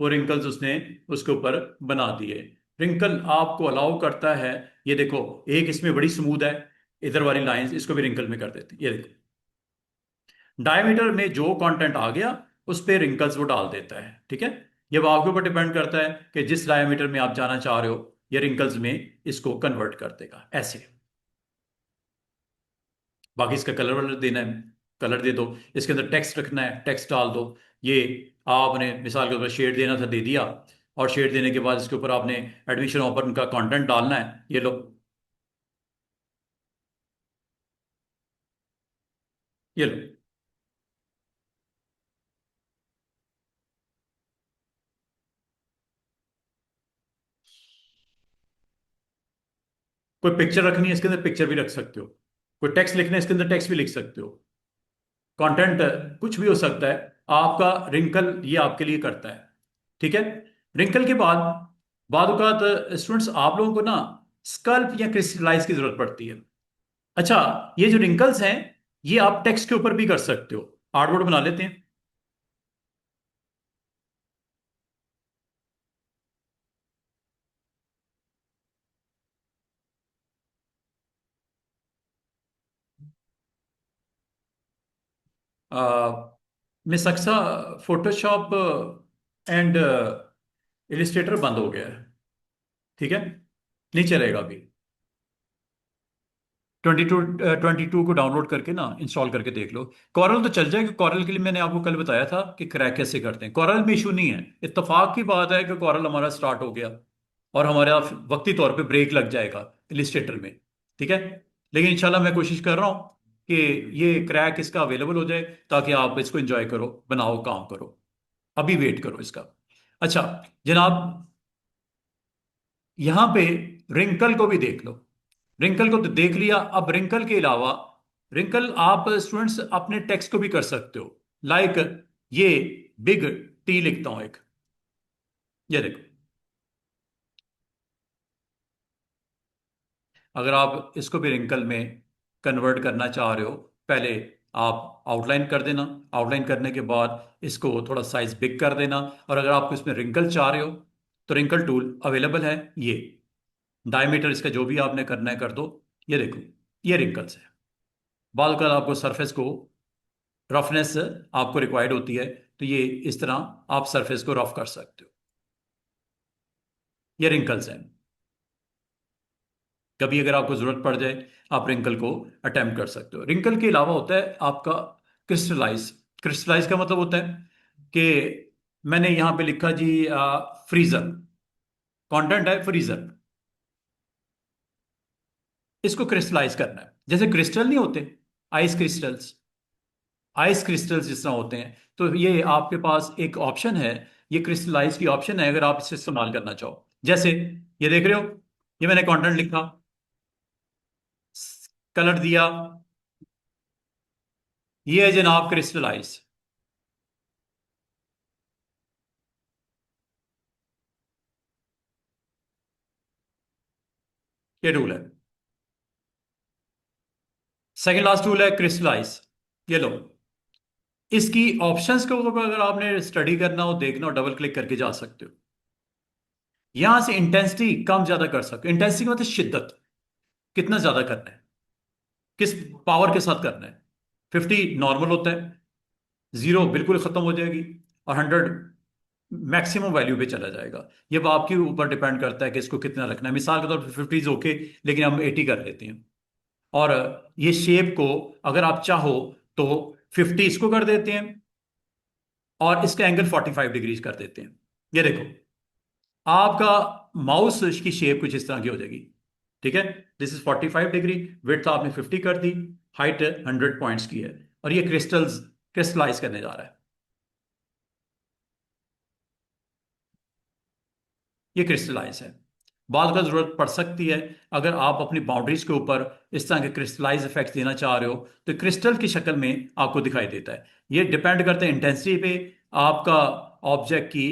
वो रिंकल्स उसने उसके ऊपर बना दिए। रिंकल आपको अलाउ करता है, ये देखो, एक इसमें बड़ी स्मूथ है, इधर वाली लाइंस, इसको भी रिंकल में कर देते हैं। ये देखो, डायमीटर में जो कंटेंट आ गया उस पे रिंकल्स वो डाल देता है, ठीक है। ये वो आपके ऊपर डिपेंड करता है कि जिस डायमीटर में आप जाना चाह रहे हो, ये रिंकल्स में इसको कन्वर्ट कर देगा ऐसे। बाकी इसका कलर वलर देना है, कलर दे दो। इसके अंदर टेक्स्ट रखना है, टेक्स्ट डाल दो। ये आपने मिसाल के ऊपर शेड देना था, दे दिया, और शेड देने के बाद इसके ऊपर आपने एडमिशन ओपन का कंटेंट डालना है। ये लो, ये लो। कोई पिक्चर रखनी है, इसके अंदर पिक्चर भी रख सकते हो। कोई टेक्स्ट लिखना है, इसके अंदर टेक्स्ट भी लिख सकते हो। कंटेंट कुछ भी हो सकता है, आपका रिंकल ये आपके लिए करता है, ठीक है। रिंकल के बाद बाद स्टूडेंट्स आप लोगों को ना स्कल्प या क्रिस्टलाइज की जरूरत पड़ती है। अच्छा, ये जो रिंकल्स हैं, ये आप टेक्स्ट के ऊपर भी कर सकते हो। आर्टबोर्ड बना लेते हैं। Miss Aqsa, Photoshop and Illustrator बंद हो गया है, ठीक है, नहीं चलेगा अभी। 22 को डाउनलोड करके ना इंस्टॉल करके देख लो। कॉरल तो चल जाएगा। कॉरल के लिए मैंने आपको कल बताया था कि क्रैक कैसे करते हैं। कॉरल में इशू नहीं है, इत्तेफाक की बात है कि कॉरल हमारा स्टार्ट हो गया और हमारा वक्ती तौर पे ब्रेक लग जाएगा इलिस्ट्रेटर में, ठीक है। लेकिन इंशाल्लाह मैं कोशिश कर रहा हूँ कि ये क्रैक इसका अवेलेबल हो जाए, ताकि आप इसको एंजॉय करो, बनाओ, काम करो। अभी वेट करो इसका। अच्छा जनाब, यहां पे रिंकल को भी देख लो। रिंकल को तो देख लिया, अब रिंकल के अलावा रिंकल आप स्टूडेंट्स अपने टेक्स्ट को भी कर सकते हो। लाइक ये बिग टी लिखता हूं एक, ये देखो। अगर आप इसको भी रिंकल में कन्वर्ट करना चाह रहे हो, पहले आप आउटलाइन कर देना, आउटलाइन करने के बाद इसको थोड़ा साइज बिग कर देना। और अगर आप इसमें रिंकल चाह रहे हो, तो रिंकल टूल अवेलेबल है। ये डायमीटर इसका जो भी आपने करना है कर दो। ये देखो, ये रिंकल्स है। बाल का आपको सरफेस को रफनेस आपको रिक्वायर्ड होती है, तो ये इस तरह आप सरफेस को रफ कर सकते हो। ये रिंकल्स हैं। कभी अगर आपको जरूरत पड़ जाए, आप रिंकल को अटेम्प्ट कर सकते हो। रिंकल के अलावा होता है आपका क्रिस्टलाइज। क्रिस्टलाइज का मतलब होता है कि मैंने यहां पे लिखा जी फ्रीजर, कंटेंट है फ्रीजर, इसको क्रिस्टलाइज करना है। जैसे क्रिस्टल नहीं होते, आइस क्रिस्टल्स, आइस क्रिस्टल्स जिस तरह होते हैं, तो ये आपके पास एक ऑप्शन है, ये क्रिस्टलाइज की ऑप्शन है, अगर आप इसे इस्तेमाल करना चाहो। जैसे ये देख रहे हो, ये मैंने कंटेंट लिखा, कलर दिया, ये है जनाब क्रिस्टलाइज। ये टूल है। सेकंड लास्ट टूल है क्रिस्टलाइज। ये लो। इसकी ऑप्शंस के ऊपर अगर आपने स्टडी करना हो, देखना हो, डबल क्लिक करके जा सकते हो। यहां से इंटेंसिटी कम ज्यादा कर सकते हो। इंटेंसिटी का मतलब शिद्दत, कितना ज्यादा करना है, किस पावर के साथ करना है। 50 नॉर्मल होता है, 0 बिल्कुल खत्म हो जाएगी, और 100 मैक्सिमम वैल्यू पे चला जाएगा। ये अब आपके ऊपर डिपेंड करता है कि इसको कितना रखना है। मिसाल के तौर पर 50 ओके, लेकिन हम 80 कर लेते हैं। और ये शेप को अगर आप चाहो तो 50 इसको कर देते हैं, और इसका एंगल 45 डिग्रीज कर देते हैं। ये देखो, आपका माउस की शेप कुछ इस तरह की हो जाएगी। ठीक है, दिस इज 45 डिग्री, विड्थ आपने 50 कर दी, हाइट 100 पॉइंट्स की है, और ये क्रिस्टलाइज करने जा रहा है। ये क्रिस्टलाइज है। बाद का जरूरत पड़ सकती है अगर आप अपनी बाउंड्रीज के ऊपर इस तरह के क्रिस्टलाइज इफेक्ट देना चाह रहे हो, तो क्रिस्टल की शक्ल में आपको दिखाई देता है। ये डिपेंड करता है इंटेंसिटी पे, आपका ऑब्जेक्ट की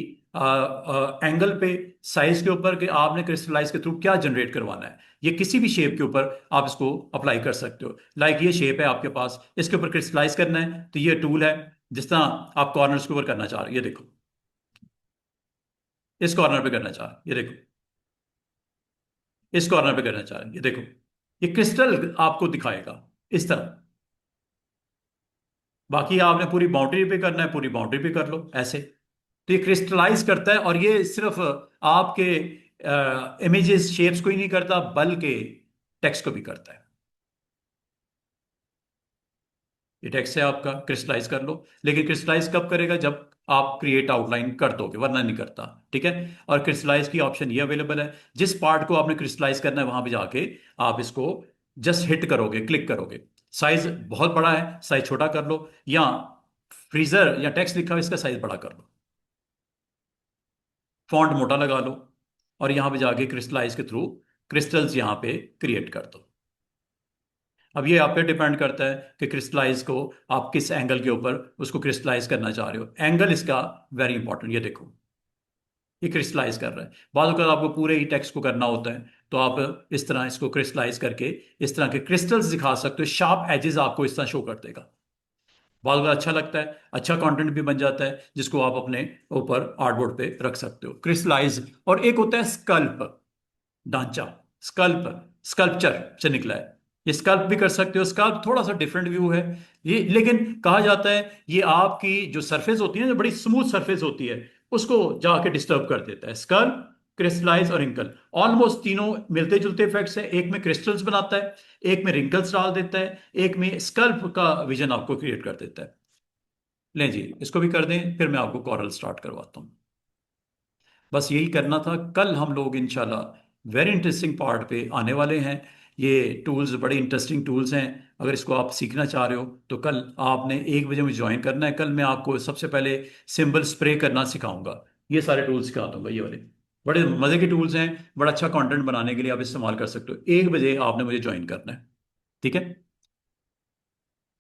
एंगल पे, साइज के ऊपर, कि आपने क्रिस्टलाइज के थ्रू क्या जनरेट करवाना है। ये किसी भी शेप के ऊपर आप इसको अप्लाई कर सकते हो। लाइक ये शेप है आपके पास, इसके ऊपर क्रिस्टलाइज करना है, तो ये टूल है। जिस तरह आप कॉर्नर्स के ऊपर करना चाह रहे हो, ये देखो, इस कॉर्नर पे करना चाह रहे हो, ये देखो, इस कॉर्नर पे करना चाह रहे हैं, ये देखो, ये क्रिस्टल आपको दिखाएगा इस तरह। बाकी आपने पूरी बाउंड्री पे करना है, पूरी बाउंड्री पे कर लो ऐसे। तो ये क्रिस्टलाइज करता है, और ये सिर्फ आपके इमेजेस शेप्स को ही नहीं करता, बल्कि टेक्स्ट को भी करता है। ये टेक्स्ट है आपका, क्रिस्टलाइज कर लो। लेकिन क्रिस्टलाइज कब करेगा? जब आप क्रिएट आउटलाइन कर दोगे, वरना नहीं करता। ठीक है। और क्रिस्टलाइज की ऑप्शन ये अवेलेबल है, जिस पार्ट को आपने क्रिस्टलाइज करना है वहां पे जाके आप इसको जस्ट हिट करोगे, क्लिक करोगे। साइज बहुत बड़ा है, साइज छोटा कर लो, या फ्रीजर या टेक्स्ट लिखा हुआ इसका साइज बड़ा कर लो, फॉन्ट मोटा लगा लो, और यहां पे जाके क्रिस्टलाइज के थ्रू क्रिस्टल्स यहां पे क्रिएट कर दो। अब ये आप पे डिपेंड करता है कि क्रिस्टलाइज को आप किस एंगल के ऊपर उसको क्रिस्टलाइज करना चाह रहे हो। एंगल इसका वेरी इंपॉर्टेंट। ये देखो, ये क्रिस्टलाइज कर रहा है। बाद अगर आपको पूरे ही टेक्स्ट को करना होता है, तो आप इस तरह इसको क्रिस्टलाइज करके इस तरह के क्रिस्टल्स दिखा सकते हो। शार्प एजेस आपको इस तरह शो कर देगा। बहुत अगर अच्छा लगता है, अच्छा कंटेंट भी बन जाता है, जिसको आप अपने ऊपर आर्टबोर्ड पे रख सकते हो। क्रिस्टलाइज। और एक होता है स्कल्प, ढांचा। स्कल्प, स्कल्पचर से निकला है। ये स्कल्प भी कर सकते हो। स्कल्प थोड़ा सा डिफरेंट व्यू है ये, लेकिन कहा जाता है ये आपकी जो सरफेस होती है ना, जो बड़ी स्मूथ सरफेस होती है, उसको जाके डिस्टर्ब कर देता है। स्कल्प, क्रिस्टलाइज और रिंकल, ऑलमोस्ट तीनों मिलते जुलते इफेक्ट्स है। एक में क्रिस्टल्स बनाता है, एक में रिंकल्स डाल देता है, एक में स्कल्प का विजन आपको क्रिएट कर देता है। लें जी, इसको भी कर दें, फिर मैं आपको कॉरल स्टार्ट करवाता हूँ। बस यही करना था। कल हम लोग इंशाल्लाह वेरी इंटरेस्टिंग पार्ट पे आने वाले हैं। ये टूल्स बड़े इंटरेस्टिंग टूल्स हैं। अगर इसको आप सीखना चाह रहे हो, तो कल आपने 1 बजे में ज्वाइन करना है। कल मैं आपको सबसे पहले सिंबल स्प्रे करना सिखाऊंगा। ये सारे टूल्स सिखा दूंगा, ये वाले बड़े मज़े के टूल्स हैं। बड़ा अच्छा कंटेंट बनाने के लिए आप इस्तेमाल कर सकते हो। 1 बजे आपने मुझे ज्वाइन करना है। ठीक है।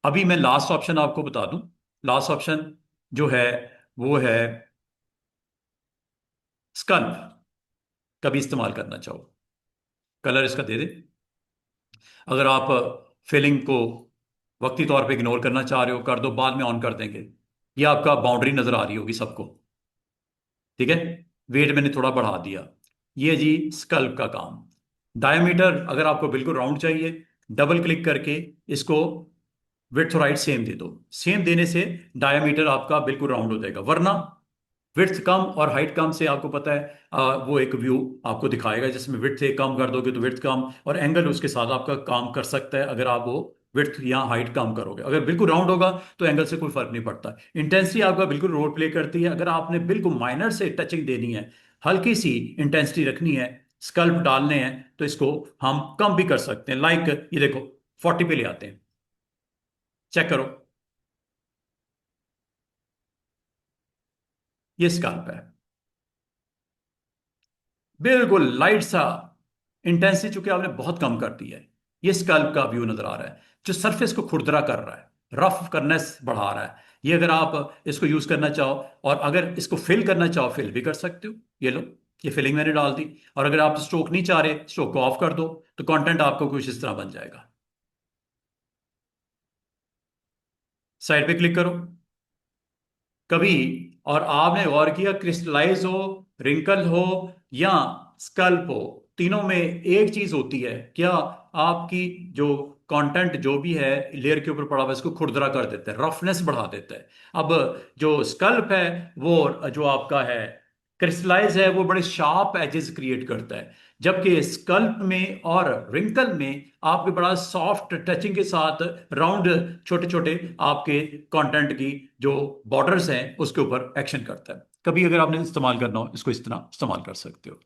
अभी मैं लास्ट ऑप्शन आपको बता दूं। लास्ट ऑप्शन जो है वो है स्कल्प। कभी इस्तेमाल करना चाहो, कलर इसका दे दे। अगर आप फिलिंग को वक्ती तौर पे इग्नोर करना चाह रहे हो, कर दो, बाद में ऑन कर देंगे। ये आपका बाउंड्री नजर आ रही होगी सबको। ठीक है। वेट मैंने थोड़ा बढ़ा दिया। ये जी स्कल्प का काम। डायमीटर अगर आपको बिल्कुल राउंड चाहिए, डबल क्लिक करके इसको विड्थ और हाइट सेम दे दो। सेम देने से डायमीटर आपका बिल्कुल राउंड हो जाएगा। वरना विड्थ कम और हाइट कम से आपको पता है, वो एक व्यू आपको दिखाएगा जिसमें विड्थ कम कर दोगे तो विड्थ कम, और एंगल उसके साथ आपका काम कर सकता है अगर आप वो विड्थ या हाइट कम करोगे। अगर बिल्कुल राउंड होगा तो एंगल से कोई फर्क नहीं पड़ता। इंटेंसिटी आपका बिल्कुल रोल प्ले करती है। अगर आपने बिल्कुल माइनर से टचिंग देनी है, हल्की सी इंटेंसिटी रखनी है, स्कल्प डालने हैं, तो इसको हम कम भी कर सकते हैं। लाइक ये देखो, 40 पे ले आते हैं, चेक करो, ये स्कल्प है। बिल्कुल लाइट सा। इंटेंसिटी चूंकि आपने बहुत कम कर दी है, ये स्कल्प का व्यू नजर आ रहा है जो सरफेस को खुरदरा कर रहा है, रफ करनेस बढ़ा रहा है। ये अगर आप इसको यूज करना चाहो और अगर इसको फिल करना चाहो फिल भी कर सकते हो। ये लो, ये फिलिंग मैंने डाल दी। और अगर आप स्ट्रोक नहीं चाह रहे, स्ट्रोक को ऑफ कर दो, तो कंटेंट आपको कुछ इस तरह बन जाएगा। साइड पे क्लिक करो। कभी और आपने गौर किया, क्रिस्टलाइज हो, रिंकल हो या स्कल्प हो, तीनों में एक चीज होती है क्या? आपकी जो कंटेंट जो भी है लेयर के ऊपर पड़ा हुआ है, इसको खुरदरा कर देता है, रफनेस बढ़ा देता है। अब जो स्कल्प है वो जो आपका है क्रिस्टलाइज है, वो बड़े शार्प एजेस क्रिएट करता है। जबकि स्कल्प में और रिंकल में आपके बड़ा सॉफ्ट टचिंग के साथ राउंड छोटे छोटे आपके कंटेंट की जो बॉर्डर्स हैं उसके ऊपर एक्शन करता है। कभी अगर आपने इस्तेमाल करना हो, इसको इस तरह इस्तेमाल कर सकते हो।